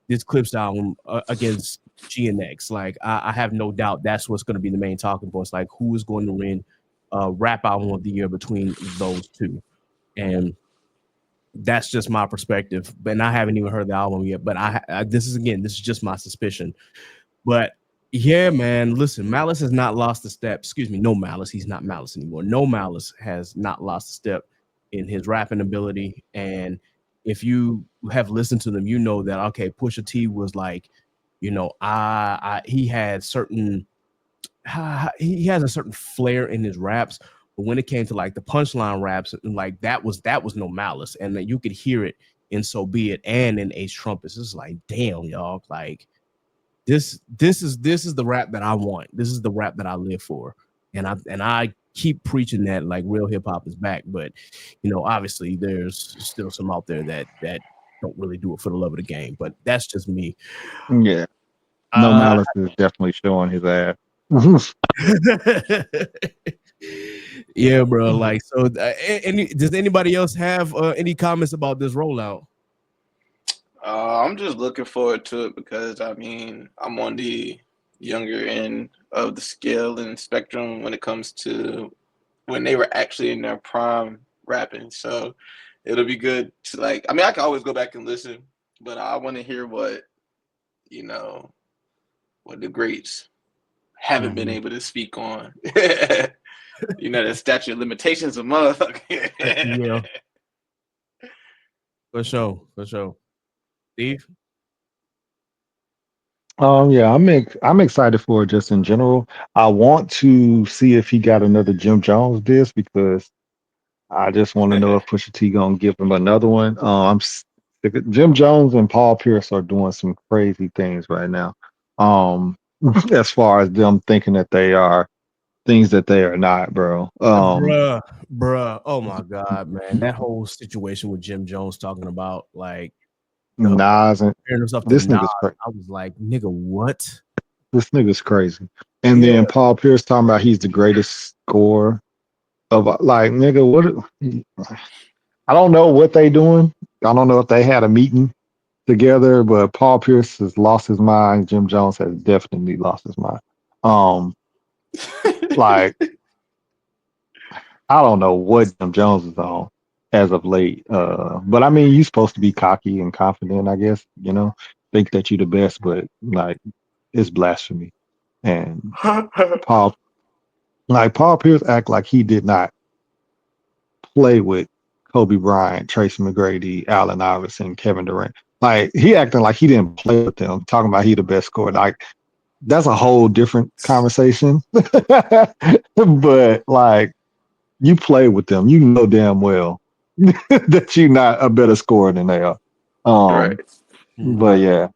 this Clips album against GNX. Like I have no doubt that's what's going to be the main talking points. Like who is going to win rap album of the year between those two, and that's just my perspective. But I haven't even heard the album yet. But this is just my suspicion. But yeah, man, listen, Malice has not lost a step. Excuse me, no Malice. He's not Malice anymore. No Malice has not lost a step in his rapping ability. And if you have listened to them, you know that okay, Pusha T was like, you know, he had certain he has a certain flair in his raps, but when it came to like the punchline raps, like that was no Malice, and that you could hear it in So Be It and in Ace Trumpets. It's like, damn, y'all, like this is the rap that I want. This is the rap that I live for. And I keep preaching that like real hip hop is back, but you know, obviously there's still some out there that don't really do it for the love of the game. But that's just me. Yeah, no Uh Malice is definitely showing his ass. yeah, bro. Like, so does anybody else have any comments about this rollout? I'm just looking forward to it because I mean I'm on the younger end of the scale and spectrum when it comes to when they were actually in their prime rapping. So it'll be good to like. I mean, I can always go back and listen, but I want to hear what you know what the greats haven't been able to speak on. You know, the statute of limitations of motherfucker. Yeah, for sure, for sure. Steve? Yeah, I'm excited for it just in general. I want to see if he got another Jim Jones disc because I just want to know if Pusha T gonna give him another one. Jim Jones and Paul Pierce are doing some crazy things right now. Um, as far as them thinking that they are things that they are not, bro. Bruh. Oh my God, man. That whole situation with Jim Jones talking about like Nas and comparing himself to this Nas, nigga's crazy. I was like, nigga, what? This nigga's crazy. And Yeah, then Paul Pierce talking about he's the greatest scorer of like nigga. What? I don't know what they doing. I don't know if they had a meeting together, but Paul Pierce has lost his mind. Jim Jones has definitely lost his mind. Um, like I don't know what Jim Jones is on as of late. But I mean, you're supposed to be cocky and confident, I guess. Think that you're the best, but like it's blasphemy. And Paul, Paul Pierce, act like he did not play with Kobe Bryant, Tracy McGrady, Allen Iverson, Kevin Durant. Like he acting like he didn't play with them, talking about he the best scorer. Like that's a whole different conversation. But like you play with them, you know damn well that you're not a better scorer than they are. Right. But yeah,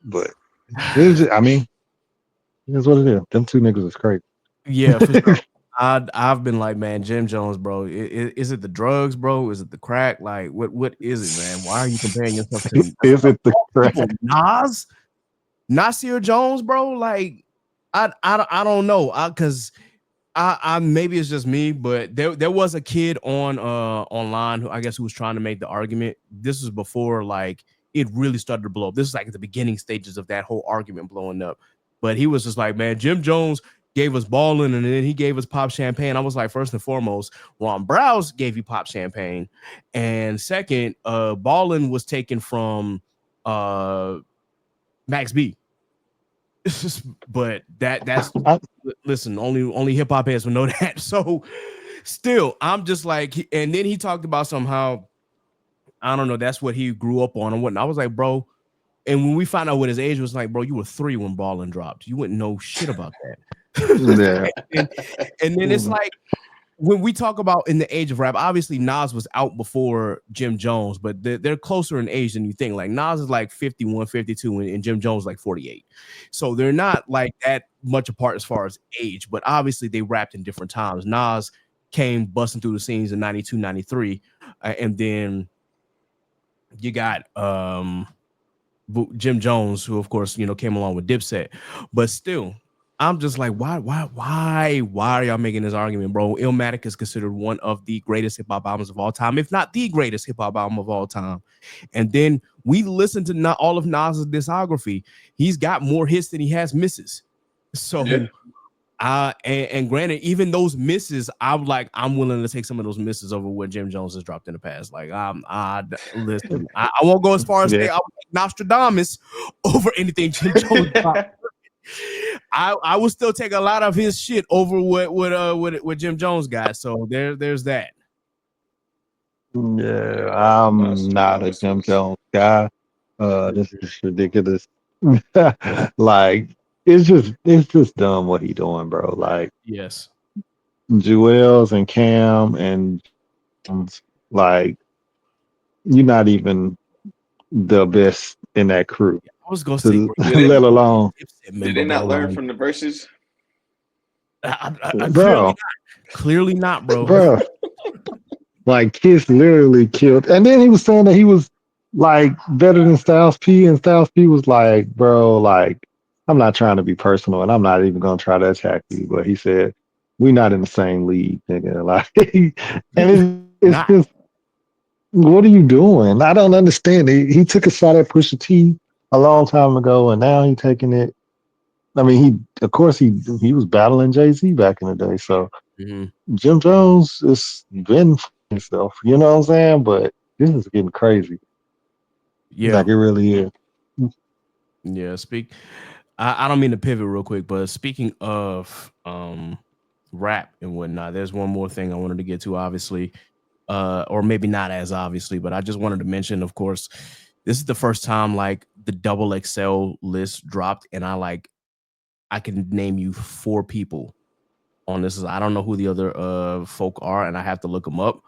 but I mean, it's what it is. Them two niggas is crazy. Yeah, for sure. I've been like, man, Jim Jones, bro. Is it the drugs, bro? Is it the crack? Like, what is it, man? Why are you comparing yourself to Is it the crack? Nas, Nasir Jones, bro? Like, I don't know, because I maybe it's just me, but there was a kid on online who I guess who was trying to make the argument. This was before like it really started to blow up. This is like at the beginning stages of that whole argument blowing up. But he was just like, man, Jim Jones gave us balling and then he gave us pop champagne. I was like, first and foremost, Ron Browse gave you pop champagne. And second, balling was taken from Max B. But that's listen, only hip hop heads will know that. So still, I'm just like, and then he talked about somehow, I don't know, that's what he grew up on and whatnot. I was like, bro, and when we found out what his age was, like, bro, you were 3 when Ballin dropped. You wouldn't know shit about that. Yeah. and then it's like when we talk about in the age of rap, obviously Nas was out before Jim Jones, but they're closer in age than you think. Like Nas is like 51, 52, and Jim Jones is like 48. So they're not like that much apart as far as age, but obviously they rapped in different times. Nas came busting through the scenes in 92, 93, and then you got Jim Jones, who of course, came along with Dipset, but still, I'm just like, why are y'all making this argument, bro? Illmatic is considered one of the greatest hip hop albums of all time, if not the greatest hip hop album of all time. And then we listen to not all of Nas's discography. He's got more hits than he has misses. So, and granted, even those misses, I'm willing to take some of those misses over what Jim Jones has dropped in the past. Like, listen, I won't go as far as say I would take Nostradamus over anything Jim Jones dropped. I will still take a lot of his shit over what Jim Jones got. So there's that. Yeah, I'm not a Jim Jones guy. This is ridiculous. Like it's just dumb what he doing, bro. Like Yes. Jewels and Cam and like you're not even the best in that crew. I was gonna say, bro, Let alone, Did they not learn from the verses? bro, clearly not, bro. bro. Like Kiss literally killed, and then he was saying that he was like better than Styles P, and Styles P was like, bro, like I'm not trying to be personal, and I'm not even gonna try to attack you, but he said we're not in the same league, nigga. Like, and it's Not. just, what are you doing? I don't understand. He took a shot at Pusha T a long time ago, and now he's taking it. I mean, of course he was battling Jay-Z back in the day, so Jim Jones has been himself, you know what I'm saying? But this is getting crazy. Yeah. Like it really is. Yeah. I don't mean to pivot real quick, but speaking of rap and whatnot, there's one more thing I wanted to get to, obviously. Or maybe not as obviously, but I just wanted to mention, of course, this is the first time like the XXL list dropped, and I can name you 4 people on this. I don't know who the other folk are, and I have to look them up,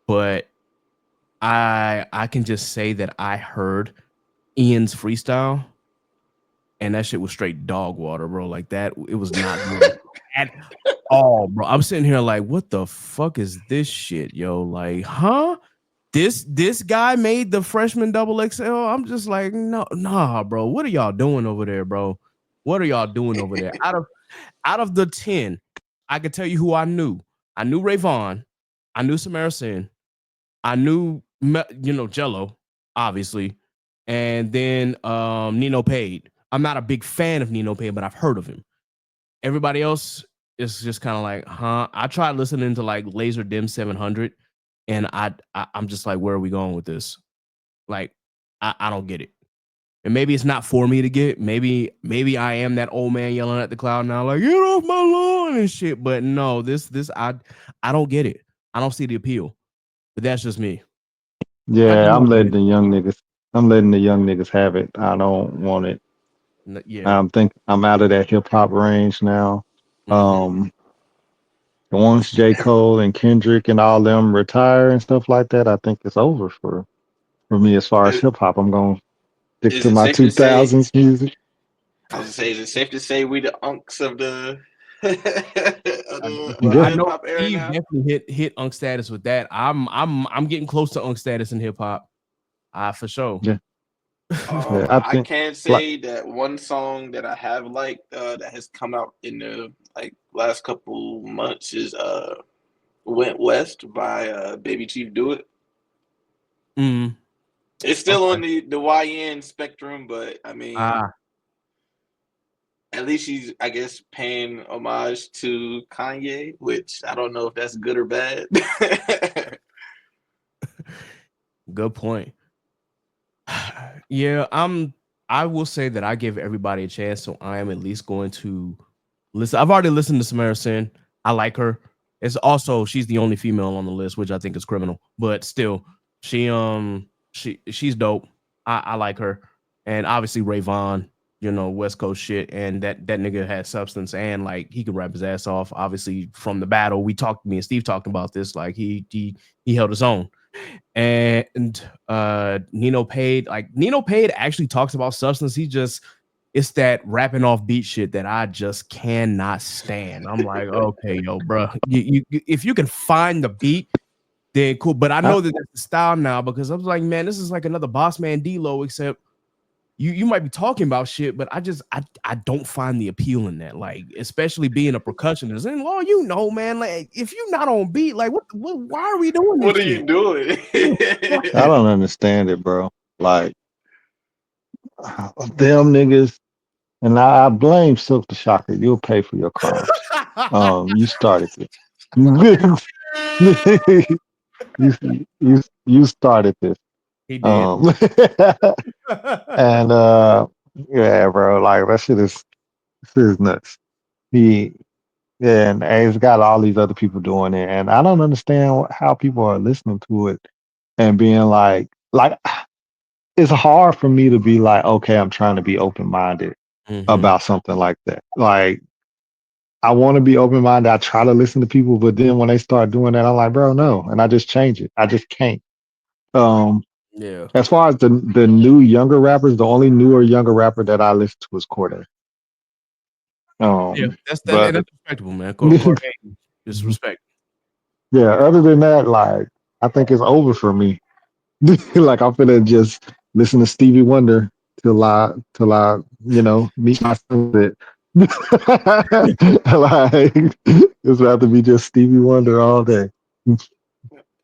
but I can just say that I heard Ian's freestyle, and that shit was straight dog water, bro. Like that, it was not good at all, bro. I'm sitting here like, what the fuck is this shit, yo? Like, huh? This guy made the freshman XXL. I'm just like, no, nah, bro. What are y'all doing over there, bro? What are y'all doing over there? Out of the 10, I could tell you who I knew. I knew Ray Vaughn. I knew Samara Sin. I knew Jello. obviously, and then Nino Pade. I'm not a big fan of Nino Pade, but I've heard of him. Everybody else is just kind of like, huh? I tried listening to like Laser Dim 700, and I'm just like, where are we going with this? Like, I don't get it. And maybe it's not for me to get. Maybe I am that old man yelling at the cloud now, like, get off my lawn and shit. But no, this I don't get it. I don't see the appeal. But that's just me. How do Yeah, you I'm like letting it? the young niggas. I'm letting the young niggas have it. I don't want it. Yeah. I'm out of that hip hop range now. Mm-hmm. Um, once J. Cole and Kendrick and all them retire and stuff like that, I think it's over for me as far as Is, hip hop. I'm gonna stick is to it my safe to say? 2000s music. I was gonna say, is it safe to say we the unks of the Well, of the I Yeah, hip know hop era Steve now? definitely hit unk status with that. I'm getting close to unk status in hip hop. For sure. yeah, yeah. I I think can like say that one song that I have liked that has come out in the like last couple months is "Went West" by Baby Chief Do It. Mm, It's still okay. on the YN spectrum, but I mean, Ah, at least she's, I guess, paying homage to Kanye, which I don't know if that's good or bad. good point. Yeah, I will say that I give everybody a chance, so I am at least going to listen. I've already listened to Samara Sin. I like her. It's also she's the only female on the list, which I think is criminal. But still, she's dope. I like her. And obviously Ray Vaughn, West Coast shit. And that nigga had substance and like he could rap his ass off. Obviously, from the battle, me and Steve talked about this. Like he held his own. And Nino Pade actually talks about substance. It's that rapping off beat shit that I just cannot stand. I'm like, okay, yo, bro, if you can find the beat, then cool. But I I, know that that's the style now because I was like, man, this is like another Boss Man D-Lo, except you might be talking about shit, but I don't find the appeal in that. Like, especially being a percussionist. And man, like if you're not on beat, like why are we doing What this are you shit? doing? I don't understand it, bro. Like them niggas, and I blame Silk the Shocker. You'll pay for your crimes. You started this. you, you started this. He did. Um, and yeah, bro, like that shit is nuts. He Yeah, and it's got all these other people doing it, and I don't understand how people are listening to it and being like it's hard for me to be like, okay, I'm trying to be open minded Mm-hmm. about something like that. Like I want to be open minded. I try to listen to people, but then when they start doing that, I'm like, bro, no, and I just change it. I just can't. Um, Yeah. as far as the new younger rappers, the only newer younger rapper that I listen to is Cordae. Yeah, Um, and but that's respectable, man. Cordae is respect. yeah, other than that, like I think it's over for me. Like I'm gonna just listen to Stevie Wonder till I meet my sunset. Like it's about to be just Stevie Wonder all day.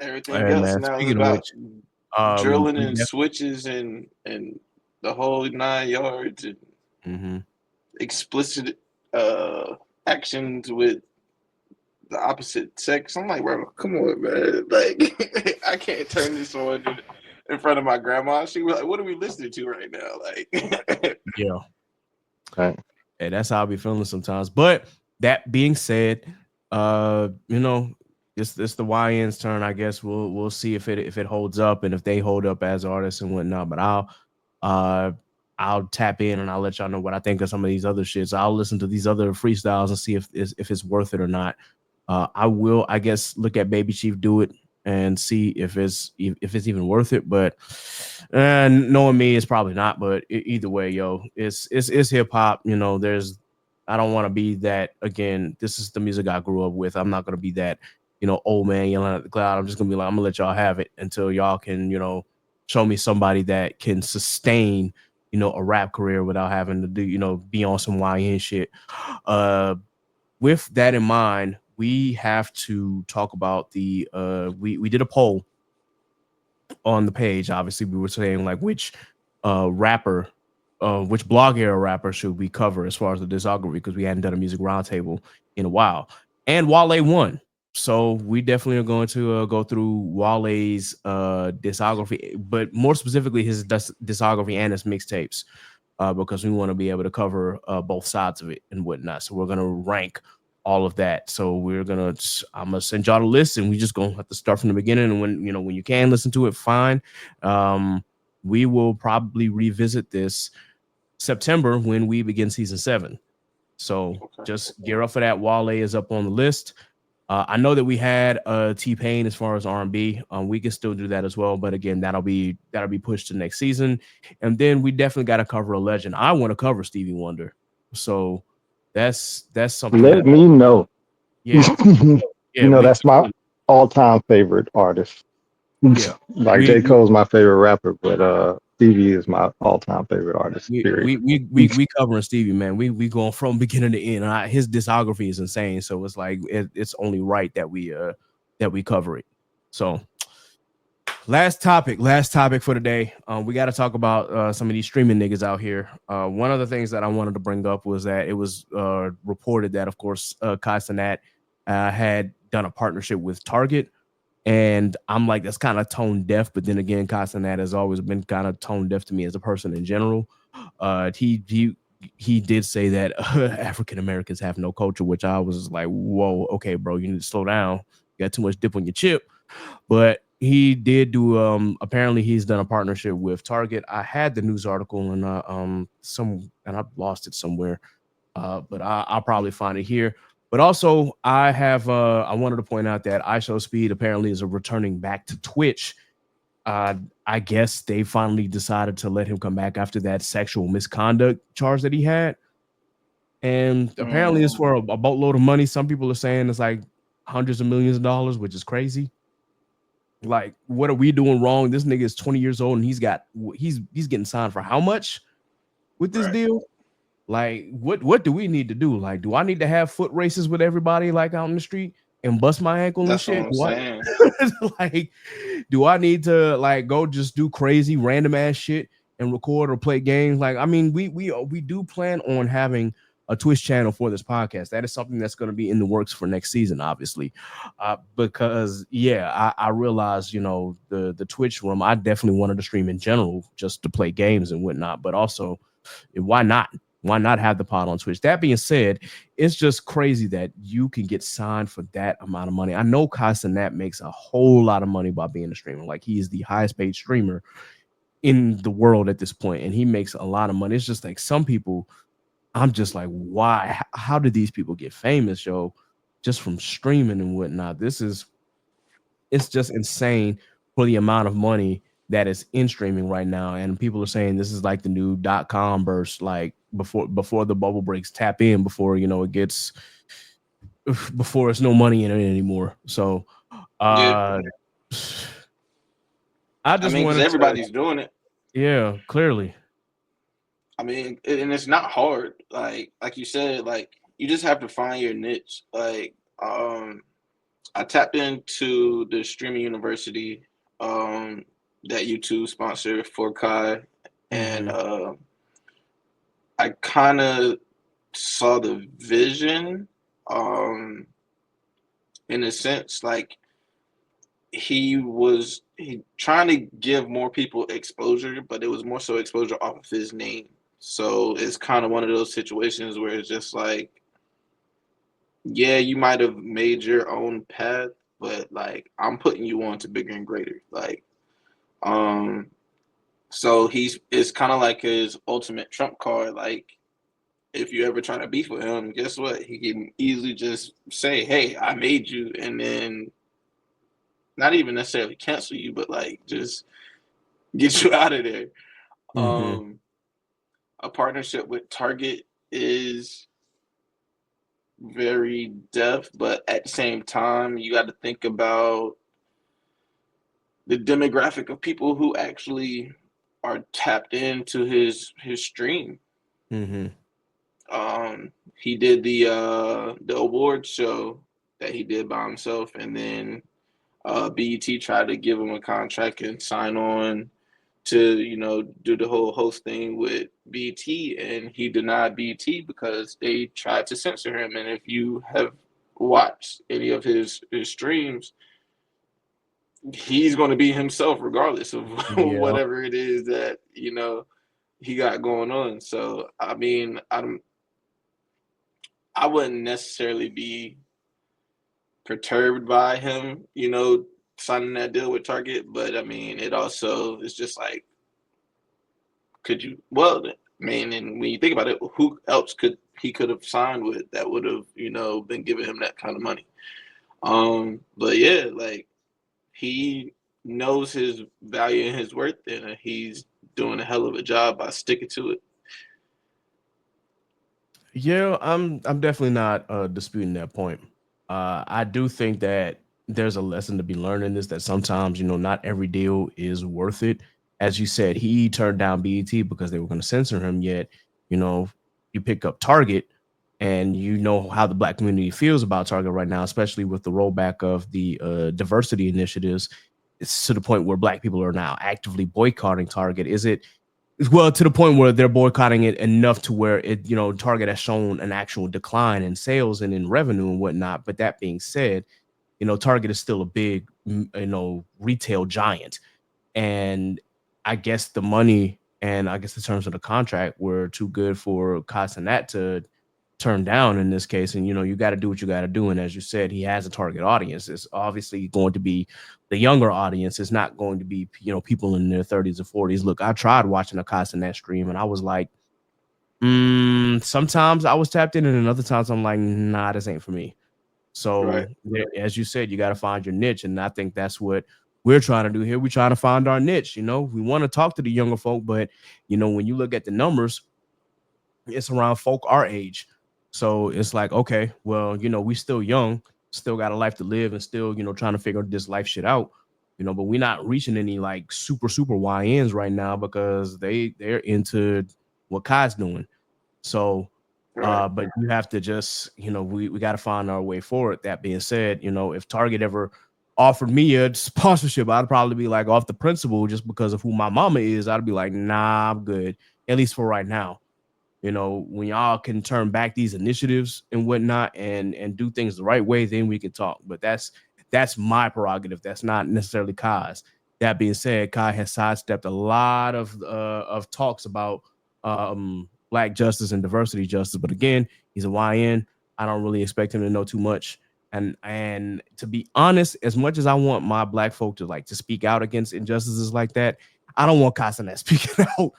Everything Hey else man, now is speaking of about which, drilling we and def- switches and the whole 9 yards and mhm. explicit actions with the opposite sex. I'm like, bro, come on, man. Like, I can't turn this on in front of my grandma. She was like, what are we listening to right now? Like, Yeah, Right. and that's how I be feeling sometimes. But that being said, it's the YN's turn. I guess we'll see if it holds up and if they hold up as artists and whatnot. But uh I'll tap in and I'll let y'all know what I think of some of these other shits. I'll listen to these other freestyles and see if it's worth it or not. I will, I guess, look at Baby Chief Do It and see if it's even worth it. But knowing me, it's probably not. But either way, yo, it's hip hop. I don't want to be that again. This is the music I grew up with. I'm not gonna be that old man yelling at the cloud. I'm just gonna be like, I'm gonna let y'all have it until y'all can show me somebody that can sustain a rap career without having to do be on some YN shit. With that in mind, we have to talk about we did a poll on the page, obviously, we were saying like which rapper, which blog era rapper should we cover as far as the discography, because we hadn't done a music roundtable in a while. And Wale won. So we definitely are going to go through Wale's discography, but more specifically his discography and his mixtapes, because we want to be able to cover both sides of it and whatnot. So we're going to rank all of that. So I'm gonna send y'all the list, and we just gonna have to start from the beginning. And when you can listen to it, fine. We will probably revisit this September when we begin season 7. So just gear up for that. Wale is up on the list. I know that we had T-Pain as far as R&B. We can still do that as well, but again, that'll be pushed to next season. And then we definitely got to cover a legend. I want to cover Stevie Wonder. So that's something. Let me know. Yeah, yeah. That's my all-time favorite artist. Yeah, like J. Cole's my favorite rapper, but Stevie is my all-time favorite artist. Period. We covering Stevie, man. We going from beginning to end. His discography is insane, so it's like it's only right that we cover it. So last topic for the day. We got to talk about some of these streaming niggas out here. One of the things that I wanted to bring up was that it was reported that, of course, Kai Cenat had done a partnership with Target. And I'm like, that's kind of tone deaf. But then again, Kai Cenat has always been kind of tone deaf to me as a person in general. He did say that African Americans have no culture, which I was like, whoa, okay, bro, you need to slow down. You got too much dip on your chip. But he did do. Apparently, he's done a partnership with Target. I had the news article and I've lost it somewhere. But I'll probably find it here. But also, I wanted to point out that iShowSpeed apparently is returning back to Twitch. I guess they finally decided to let him come back after that sexual misconduct charge that he had. And apparently it's for a boatload of money. Some people are saying it's like hundreds of millions of dollars, which is crazy. Like, what are we doing wrong? This nigga is 20 years old and he's getting signed for how much with this deal? Like, what do we need to do? Like, do I need to have foot races with everybody like out in the street and bust my ankle and shit? Like, do I need to like go just do crazy random ass shit and record or play games? Like, I mean, we do plan on having a Twitch channel for this podcast. That is something that's going to be in the works for next season, obviously, because I realized, the Twitch room. I definitely wanted to stream in general just to play games and whatnot, but also, why not? Why not have the pod on Twitch? That being said, it's just crazy that you can get signed for that amount of money. I know Kai Cenat makes a whole lot of money by being a streamer. Like, he is the highest paid streamer in the world at this point, and he makes a lot of money. It's just like some people, I'm just like, why? How did these people get famous, yo? Just from streaming and whatnot. It's just insane for the amount of money that is in streaming right now. And people are saying this is like the new .com burst, like before the bubble breaks, tap in before, before it's no money in it anymore. So I mean, because everybody's doing it. Yeah, clearly. I mean, and it's not hard. Like you said, like, you just have to find your niche. Like, I tapped into the streaming university that YouTube sponsored for Kai, and I kind of saw the vision in a sense. Like, he trying to give more people exposure, but it was more so exposure off of his name. So it's kind of one of those situations where it's just like, yeah, you might have made your own path, but like, I'm putting you on to bigger and greater. Like, so it's kind of like his ultimate trump card. Like, if you ever try to beef with him, guess what? He can easily just say, "Hey, I made you," and then not even necessarily cancel you, but like just get you out of there. A partnership with Target is very deft, but at the same time, you got to think about the demographic of people who actually are tapped into his stream. He did the award show that he did by himself, and then BET tried to give him a contract and sign on to do the whole host thing with BT, and he denied BT because they tried to censor him. And if you have watched any of his streams, he's going to be himself regardless of Yeah. whatever it is that he got going on. So I mean, I wouldn't necessarily be perturbed by him, signing that deal with Target, but I mean, it also is just like, could you? Well, I mean, and when you think about it, who else could have signed with that would have been giving him that kind of money? But yeah, like he knows his value and his worth, and he's doing a hell of a job by sticking to it. Yeah, I'm definitely not disputing that point. I do think that there's a lesson to be learned in this, that sometimes, not every deal is worth it. As you said, he turned down BET because they were going to censor him, yet, you know, you pick up Target and you know how the black community feels about Target right now, especially with the rollback of the diversity initiatives. It's to the point where black people are now actively boycotting Target. Is it well, to the point where they're boycotting it enough to where it, Target has shown an actual decline in sales and in revenue and whatnot. But that being said, Target is still a big, retail giant. And I guess the money and I guess the terms of the contract were too good for Kai Cenat to turn down in this case. And you got to do what you got to do. And as you said, he has a target audience. It's obviously going to be the younger audience. It's not going to be people in their 30s or 40s. Look, I tried watching a Kai Cenat stream, and I was like, sometimes I was tapped in, and other times I'm like, nah, this ain't for me. So Right. as you said, you got to find your niche, and I think that's what we're trying to do here. We're trying to find our niche. We want to talk to the younger folk, but when you look at the numbers, it's around folk our age. So it's like, okay, well, we still young, still got a life to live, and still, trying to figure this life shit out. But we're not reaching any like super YNs right now because they're into what Kai's doing. So Right. but you have to just, we got to find our way forward. That being said, if Target ever offered me a sponsorship, I'd probably be like off the principle just because of who my mama is. I'd be like, nah, I'm good, at least for right now. When y'all can turn back these initiatives and whatnot and do things the right way, then we can talk. But that's my prerogative. That's not necessarily Kai's. That being said, Kai has sidestepped a lot of talks about black justice and diversity justice. But again, he's a YN. I don't really expect him to know too much. And to be honest, as much as I want my black folk to speak out against injustices like that, I don't want Kai Cenat speaking out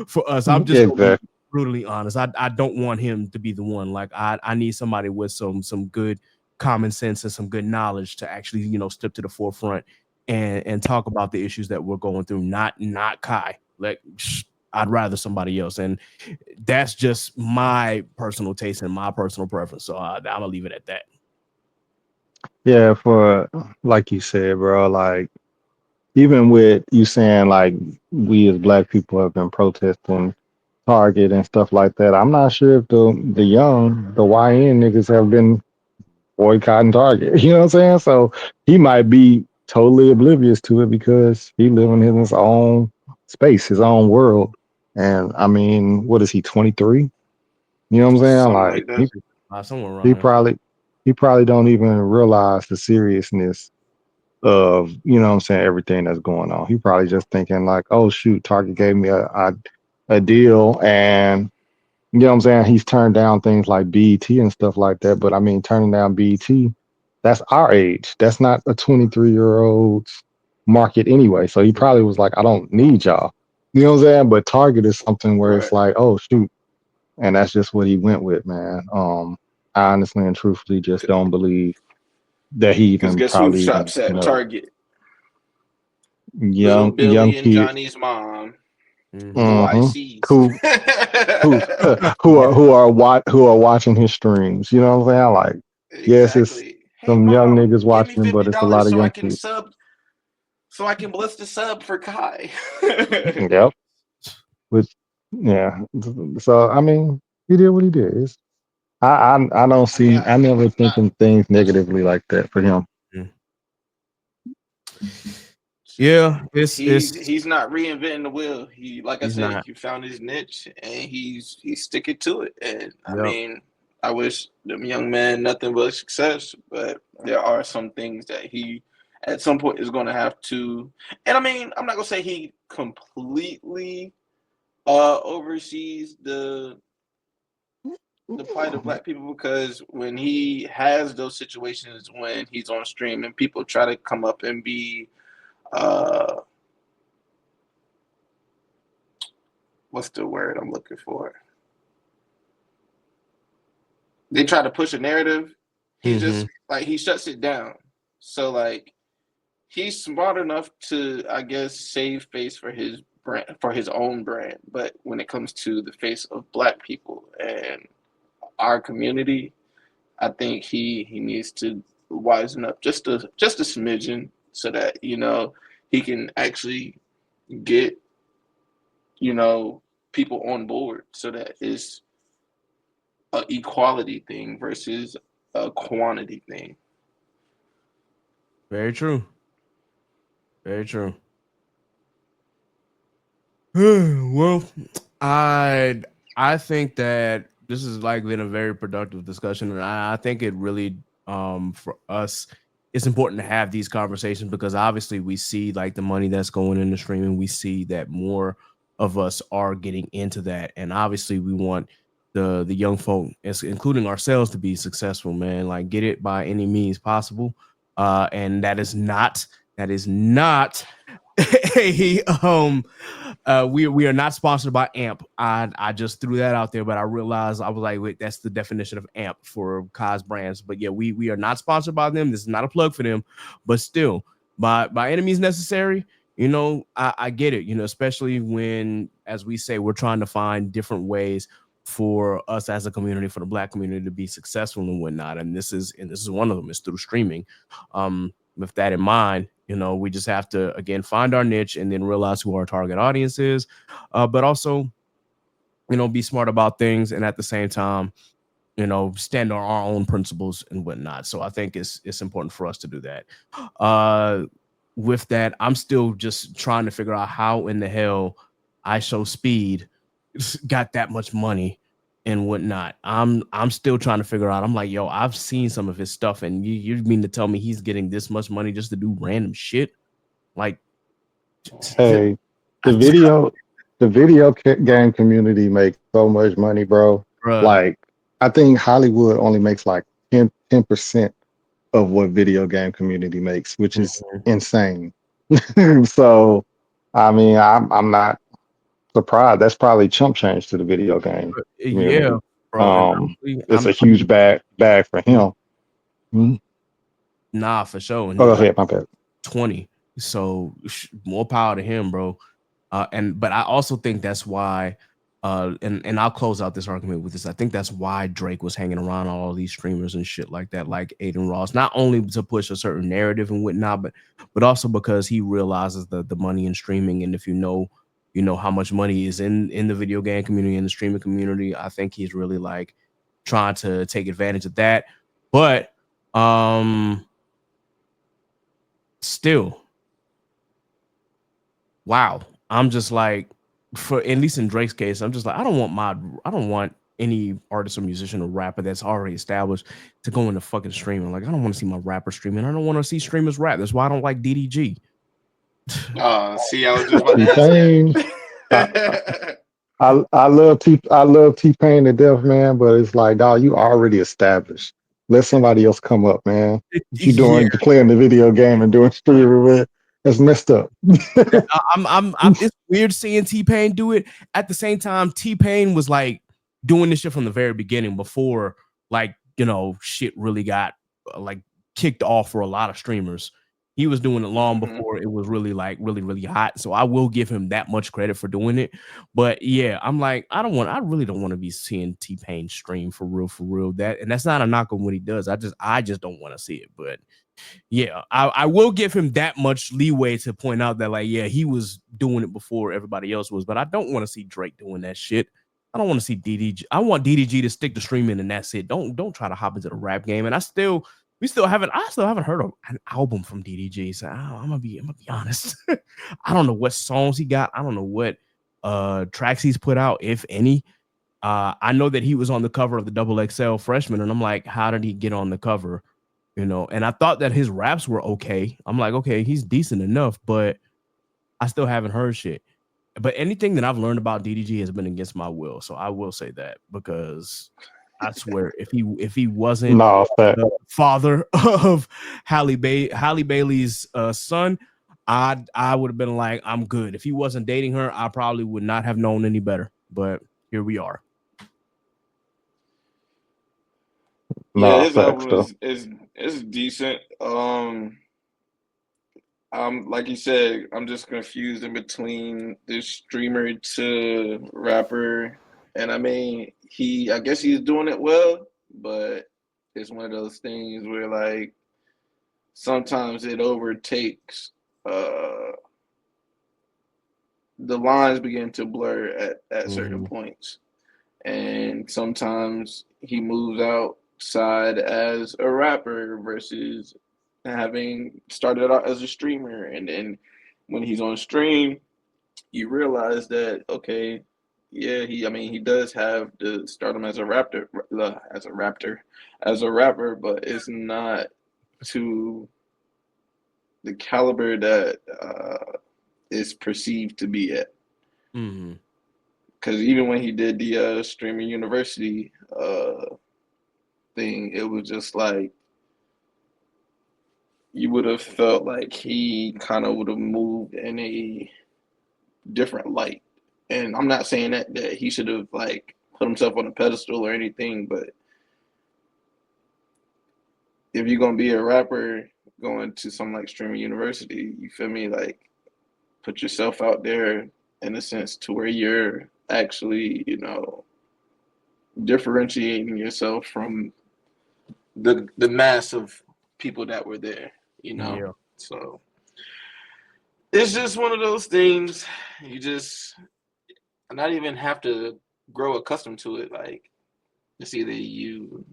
for us. I'm just gonna be Exactly. brutally honest. I don't want him to be the one. Like I need somebody with some good common sense and some good knowledge to actually step to the forefront and talk about the issues that we're going through. Not Kai. Like I'd rather somebody else, and that's just my personal taste and my personal preference. So I'm gonna leave it at that. Yeah, for like you said, bro, like even with you saying like we as black people have been protesting Target and stuff like that, I'm not sure if the YN niggas have been boycotting Target. You know what I'm saying? So he might be totally oblivious to it because he living in his own space, his own world. And I mean, what is he, 23? You know what I'm saying? Something Like like that. Somewhere around he here. probably he probably don't even realize the seriousness of, you know what I'm saying, everything that's going on. He probably just thinking like, oh shoot, Target gave me a deal, and you know what I'm saying, he's turned down things like BET and stuff like that. But I mean, turning down BET, that's our age. That's not a 23-year-old's market anyway. So he probably was like, I don't need y'all. You know what I'm saying? But Target is something where it's Right. like, oh shoot. And that's just what he went with, man. I honestly and truthfully just don't believe that he Because even guess who probably even, shops at Target? Little young Billy and kids, Johnny's mom. Mm-hmm. Little hmm ICs. who who who are watching his streams. You know what I'm saying? Like, yes, it's Exactly. Hey some young mom, niggas give me watching him, but fifty it's a dollars lot of so I young can kids. sub, so I can bless the sub for Kai. Yep. Which, yeah. So I mean, he did what he did. I don't I mean, see. I never I'm not. thinking things negatively like that for him. Yeah, it's He's not reinventing the wheel. He, like I he's said, not. he found his niche and he's sticking to it. And I Yep. mean, I wish them young man nothing but success, but there are some things that he at some point is going to have to. And I mean, I'm not gonna say he completely oversees the plight of black people, because when he has those situations when he's on stream and people try to come up and be uh what's the word I'm looking for? They try to push a narrative. He just like he shuts it down. So like he's smart enough to, I guess, save face for his brand, for his own brand. But when it comes to the face of black people and our community, I think he needs to wisen up just a smidgen so that he can actually get people on board so that it's a equality thing versus a quantity thing. Very true. Very true. Well, I think that this has like been a very productive discussion, and I think it really for us it's important to have these conversations because obviously we see like the money that's going into streaming. We see that more of us are getting into that, and obviously we want the young folk, including ourselves, to be successful. Man, like get it by any means possible, and that is not a we are not sponsored by AMP. I just threw that out there, but I realized I was like, wait, that's the definition of AMP for Kai's brands. But yeah, we are not sponsored by them. This is not a plug for them, but still, by any means necessary. I get it. Especially when, as we say, we're trying to find different ways for us as a community, for the Black community, to be successful and whatnot. And this is one of them. Is through streaming. With that in mind, we just have to, again, find our niche and then realize who our target audience is, but also, be smart about things and at the same time, stand on our own principles and whatnot. So I think it's important for us to do that. With that, I'm still just trying to figure out how in the hell iShowSpeed got that much money and whatnot. I'm still trying to figure out. I'm like, yo, I've seen some of his stuff, and you mean to tell me he's getting this much money just to do random shit? Like, Hey, the video game community makes so much money, bro. bruh, Like, I think Hollywood only makes like 10% of what video game community makes, which is insane. So, I mean, I'm not surprised. That's probably chump change to the video game yeah, community. bro. And Um, honestly, it's a I'm huge bag for him. Mhm. nah for sure, and Oh, he's go like ahead, my bad. 20, so more power to him, bro. But I also think that's why, and I'll close out this argument with this. I think that's why Drake was hanging around all these streamers and shit like that, like Aiden Ross, not only to push a certain narrative and whatnot, but also because he realizes the money in streaming, and if you know how much money is in the video game community and the streaming community. I think he's really like trying to take advantage of that, but still, wow. I'm just like, for at least in Drake's case, I'm just like, I don't want any artist or musician or rapper that's already established to go into fucking streaming. Like, I don't want to see my rapper streaming. I don't want to see streamers rap. That's why I don't like DDG. See, I was just about to ask T-Pain. I, that. I love T-Pain to death, man, but it's like, dog, you already established. Let somebody else come up, man. What you Yeah, doing, playing the video game and doing streaming, man? That's messed up. it's weird seeing T-Pain do it. At the same time, T-Pain was like doing this shit from the very beginning before, like, shit really got like kicked off for a lot of streamers. He was doing it long Mhm. before it was really like really hot. So I will give him that much credit for doing it. But yeah, I'm like, I really don't want to be seeing T-Pain stream for real. That's not a knock on what he does. I just don't want to see it. But yeah, I will give him that much leeway to point out that, like, yeah, he was doing it before everybody else was, but I don't want to see Drake doing that shit. I don't want to see DDG. I want DDG to stick to streaming and that's it. Don't try to hop into the rap game. And I still I still haven't heard of an album from DDG. So I'm gonna be honest. I don't know what songs he got. I don't know what tracks he's put out, if any. I know that he was on the cover of the XXL Freshman, and I'm like, how did he get on the cover? You know, and I thought that his raps were okay. I'm like, okay, he's decent enough, but I still haven't heard shit. But anything that I've learned about DDG has been against my will. So I will say that, because I swear if he wasn't No, fact. the father of Halle Bailey's son, I would have been like, I'm good. If he wasn't dating her, I probably would not have known any better. But here we are. Yeah, No, his facts album though. is decent. Like you said, I'm just confused in between this streamer to rapper, and I mean, I guess he's doing it well, but it's one of those things where like sometimes it overtakes. The lines begin to blur at certain points, and sometimes he moves outside as a rapper versus having started out as a streamer, and then when he's on stream you realize that okay, yeah, he does have the stardom as a rapper, but it's not to the caliber that is perceived to be at. Because even when he did the streaming university thing, it was just like you would have felt like he kind of would have moved in a different light. And I'm not saying that he should have like put himself on a pedestal or anything, but if you're gonna be a rapper going to something like streaming university, you feel me? Like put yourself out there in a sense to where you're actually, differentiating yourself from the mass of people that were there, Yeah. So it's just one of those things. You just not even have to grow accustomed to it. Like it's either you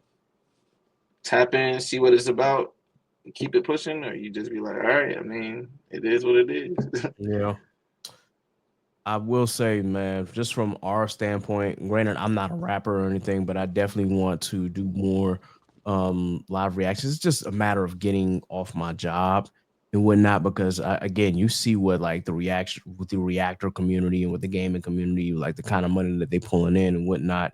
tap in, see what it's about, and keep it pushing, or you just be like, all right, I mean, it is what it is. Yeah. I will say, man, just from our standpoint, granted, I'm not a rapper or anything, but I definitely want to do more live reactions. It's just a matter of getting off my job and whatnot, because again, you see what like the reaction with the reactor community and with the gaming community, like the kind of money that they pulling in and whatnot.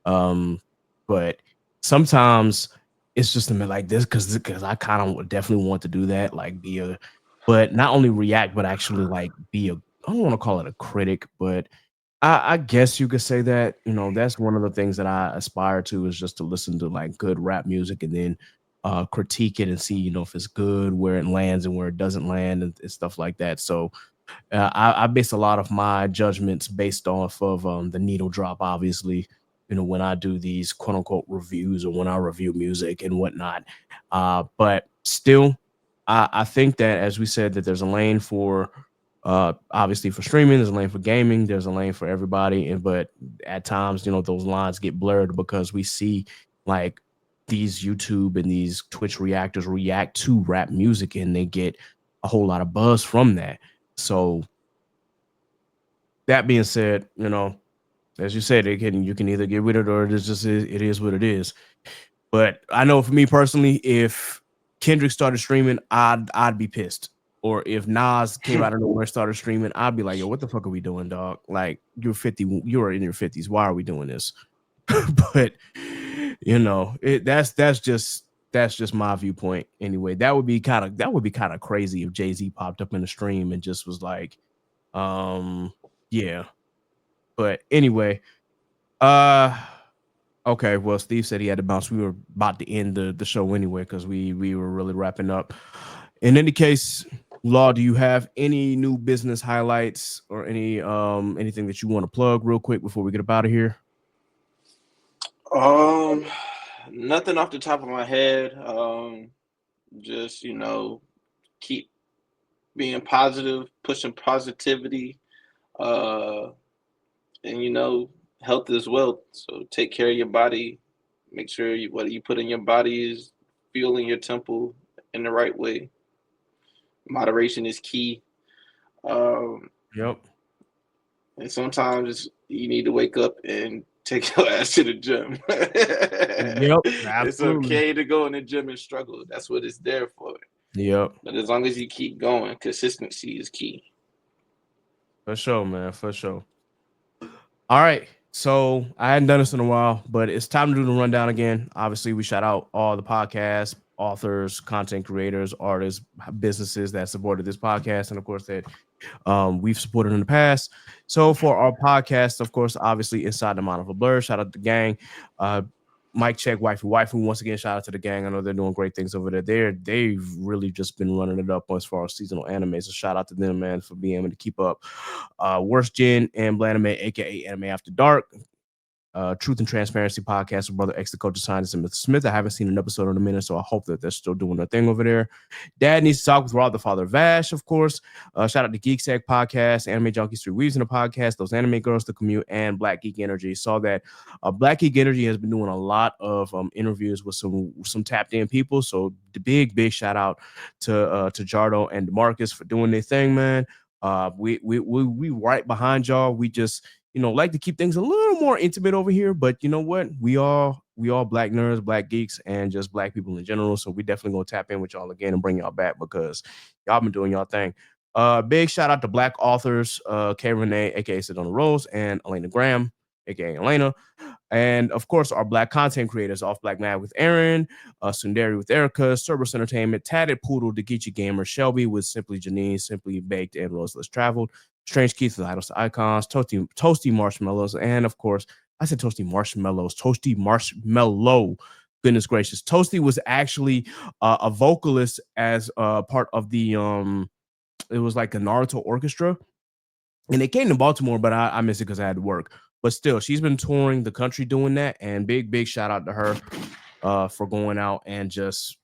But sometimes it's just a bit like this because I kind of definitely want to do that, like but not only react, but actually like be a, I don't want to call it a critic, but I guess you could say that, that's one of the things that I aspire to, is just to listen to like good rap music and then critique it and see, if it's good, where it lands and where it doesn't land, and stuff like that. So I base a lot of my judgments based off of the needle drop, obviously, when I do these quote unquote reviews or when I review music and whatnot. But still, I think that, as we said, that there's a lane for obviously for streaming, there's a lane for gaming, there's a lane for everybody. But at times, those lines get blurred because we see like these YouTube and these Twitch reactors react to rap music and they get a whole lot of buzz from that. So that being said, as you said, you can either get with it or it is what it is. But I know for me personally, if Kendrick started streaming, I'd be pissed. Or if Nas came out of nowhere and started streaming, I'd be like, yo, what the fuck are we doing, dog? Like, you're 50, you're in your 50s. Why are we doing this? But that's just my viewpoint anyway. That would be kind of crazy if Jay-Z popped up in the stream and just was like, yeah. But anyway, okay, well, Steve said he had to bounce. We were about to end the show anyway because we were really wrapping up. In any case, Law, do you have any new business highlights or anything that you want to plug real quick before we get up out of here? Nothing off the top of my head. Just keep being positive, pushing positivity, and health is wealth. So take care of your body. Make sure what you put in your body is fueling your temple in the right way. Moderation is key. Yep. And sometimes you need to wake up and take your ass to the gym. Yep. It's Absolutely. okay to go in the gym and struggle. That's what it's there for. Yep. But as long as you keep going, consistency is key. For sure, man. For sure. All right. So I hadn't done this in a while, but it's time to do the rundown again. Obviously, we shout out all the podcasts, authors, content creators, artists, businesses that supported this podcast, and of course that we've supported in the past. So for our podcast, of course, obviously Inside the Mind of a Blur, shout out to the gang. Mike Check, Waifu. Once again, shout out to the gang. I know they're doing great things over there. They've really just been running it up as far as seasonal anime. So shout out to them, man, for being able to keep up. Worst Gen and Blanime, aka Anime After Dark. Truth and Transparency podcast with Brother X, the culture scientist, and Mr. Smith. I haven't seen an episode in a minute, so I hope that they're still doing their thing over there. Dad Needs to Talk with Rob, the father of Vash, of course. Shout out to Geek Sec podcast, Anime Junkies 3 Weaves in the podcast, Those Anime Girls, The Commute, and Black Geek Energy. Saw that Black Geek Energy has been doing a lot of interviews with some tapped in people. So the big shout out to Jardo and DeMarcus for doing their thing, man. We right behind y'all. We just like to keep things a little more intimate over here, but you know what? We all black nerds, black geeks, and just black people in general. So we definitely gonna tap in with y'all again and bring y'all back because y'all been doing y'all thing. Big shout out to black authors, K Renee, aka Sit on the Rose, and Elena Graham, aka Elena. And of course, our black content creators, Off Black Mad with Aaron, Sundari with Erica, Cerberus Entertainment, Tatted Poodle, Dagichi Gamer, Shelby with Simply Janine, Simply Baked, and Roseless Traveled, Strange Keith with Idols to Icons, Toasty Marshmallows, and of course, I said Toasty Marshmallows, Toasty Marshmallow. Goodness gracious. Toasty was actually a vocalist as part of the, it was like a Naruto orchestra. And they came to Baltimore, but I missed it because I had to work. But still, she's been touring the country doing that. And big shout out to her for going out and just,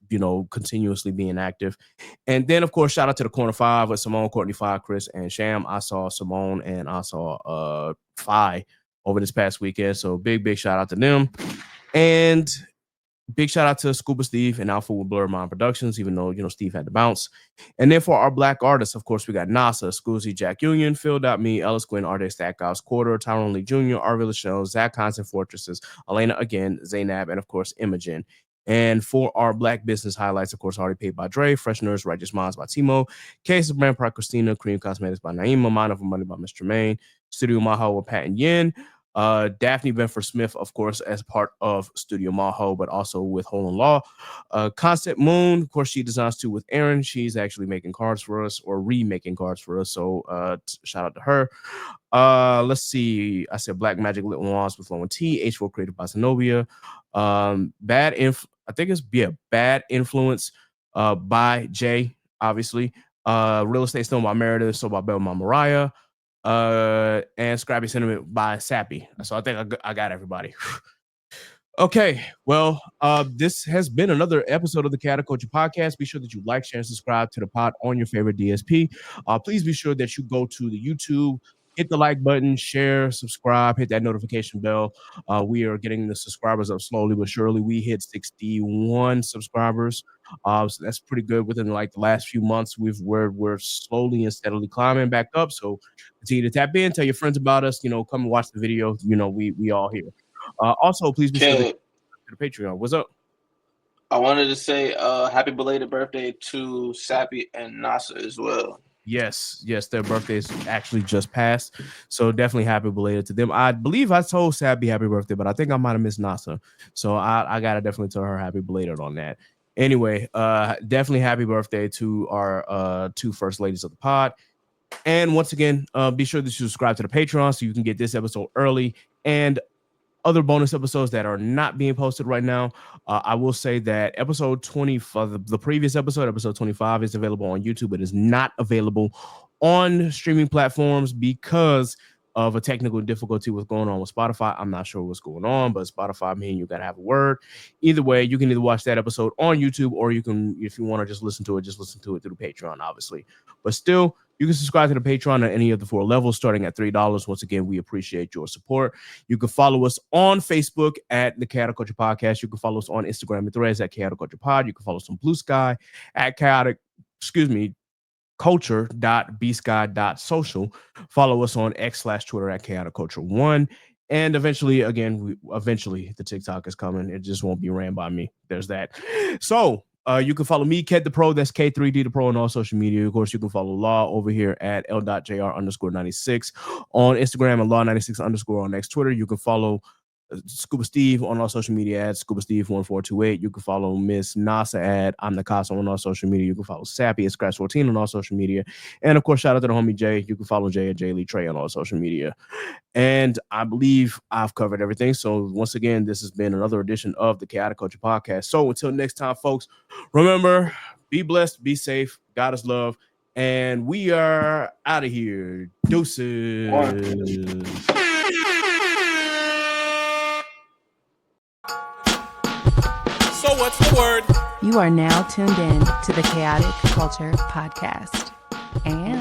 continuously being active. And then, of course, shout out to the Corner Five with Simone, Courtney, Five, Chris, and Sham. I saw Simone and I saw Fi over this past weekend. So big shout out to them. And big shout out to Scuba Steve and Alpha with Blur Mind Productions, even though, Steve had to bounce. And then for our black artists, of course, we got NASA, Scoozy, Jack Union, Phil.me, Ellis Quinn, Arte Stackhouse, Quarter, Tyrone Lee Jr., Arvilla Show, Zach Hines and Fortresses, Elena again, Zainab, and of course, Imogen. And for our black business highlights, of course, already paid by Dre, Fresh Nerds, Righteous Minds by Timo, Case of Brand Pride Christina, Cream Cosmetics by Naima, Mind of Money by Mr. Maine, Studio Maho with Pat and Yin, Daphne Benford Smith, of course, as part of Studio Maho, but also with Hole and Law. Concept Moon, of course, she designs too with Aaron. She's actually making cards for us or remaking cards for us. So shout out to her. Let's see. I said Black Magic Lit Wands with Low and T, H4 created by Zenobia. Bad Influence by Jay, obviously. Real Estate Stone by Meredith, So by Bell by Mariah. And Scrappy Sentiment by Sappy. So I think I got everybody. Okay, well, this has been another episode of the Chaotic Culture Podcast. Be sure that you like, share, and subscribe to the pod on your favorite DSP. Please be sure that you go to the YouTube, hit the like button, share, subscribe, hit that notification bell. We are getting the subscribers up slowly but surely. We hit 61 subscribers. So that's pretty good. Within like the last few months, we're slowly and steadily climbing back up. So continue to tap in, tell your friends about us. Come and watch the video. We all here. Also, please be sure to the Patreon. What's up? I wanted to say happy belated birthday to Sappy and NASA as well. Yes, their birthdays actually just passed. So definitely happy belated to them. I believe I told Sappy happy birthday, but I think I might have missed NASA. So I gotta definitely tell her happy belated on that. Anyway, definitely happy birthday to our two first ladies of the pod. And once again, be sure to subscribe to the Patreon so you can get this episode early and other bonus episodes that are not being posted right now. I will say that episode 20, the previous episode 25, is available on YouTube. It is not available on streaming platforms because of a technical difficulty with going on with Spotify. I'm not sure what's going on, but Spotify, mean you gotta have a word. Either way, you can either watch that episode on YouTube, or you can, if you want to just listen to it through Patreon, obviously. But still, you can subscribe to the Patreon at any of the 4 levels, starting at $3. Once again, we appreciate your support. You can follow us on Facebook at the Chaotic Culture Podcast. You can follow us on Instagram and Threads at Chaotic Culture Pod. You can follow us on Blue Sky at culture.bsky.social. Follow us on X/Twitter at Chaotic Culture 1. And eventually the TikTok is coming. It just won't be ran by me. There's that. So you can follow me, Ked the Pro. That's K3D the Pro on all social media. Of course, you can follow Law over here at L.JR_96 on Instagram and Law96_ on X Twitter. You can follow Scuba Steve on all social media at Scuba Steve 1428. You can follow Miss Nasa at I'm the Casa on all social media. You can follow Sappy at Scratch 14 on all social media. And of course, shout out to the homie Jay. You can follow Jay at Jay Lee Trey on all social media. And I believe I've covered everything. So once again, this has been another edition of the Chaotic Culture Podcast. So until next time, folks, remember, be blessed, be safe, God is love, and we are out of here. Deuces. So what's the word? You are now tuned in to the Chaotic Culture Podcast. And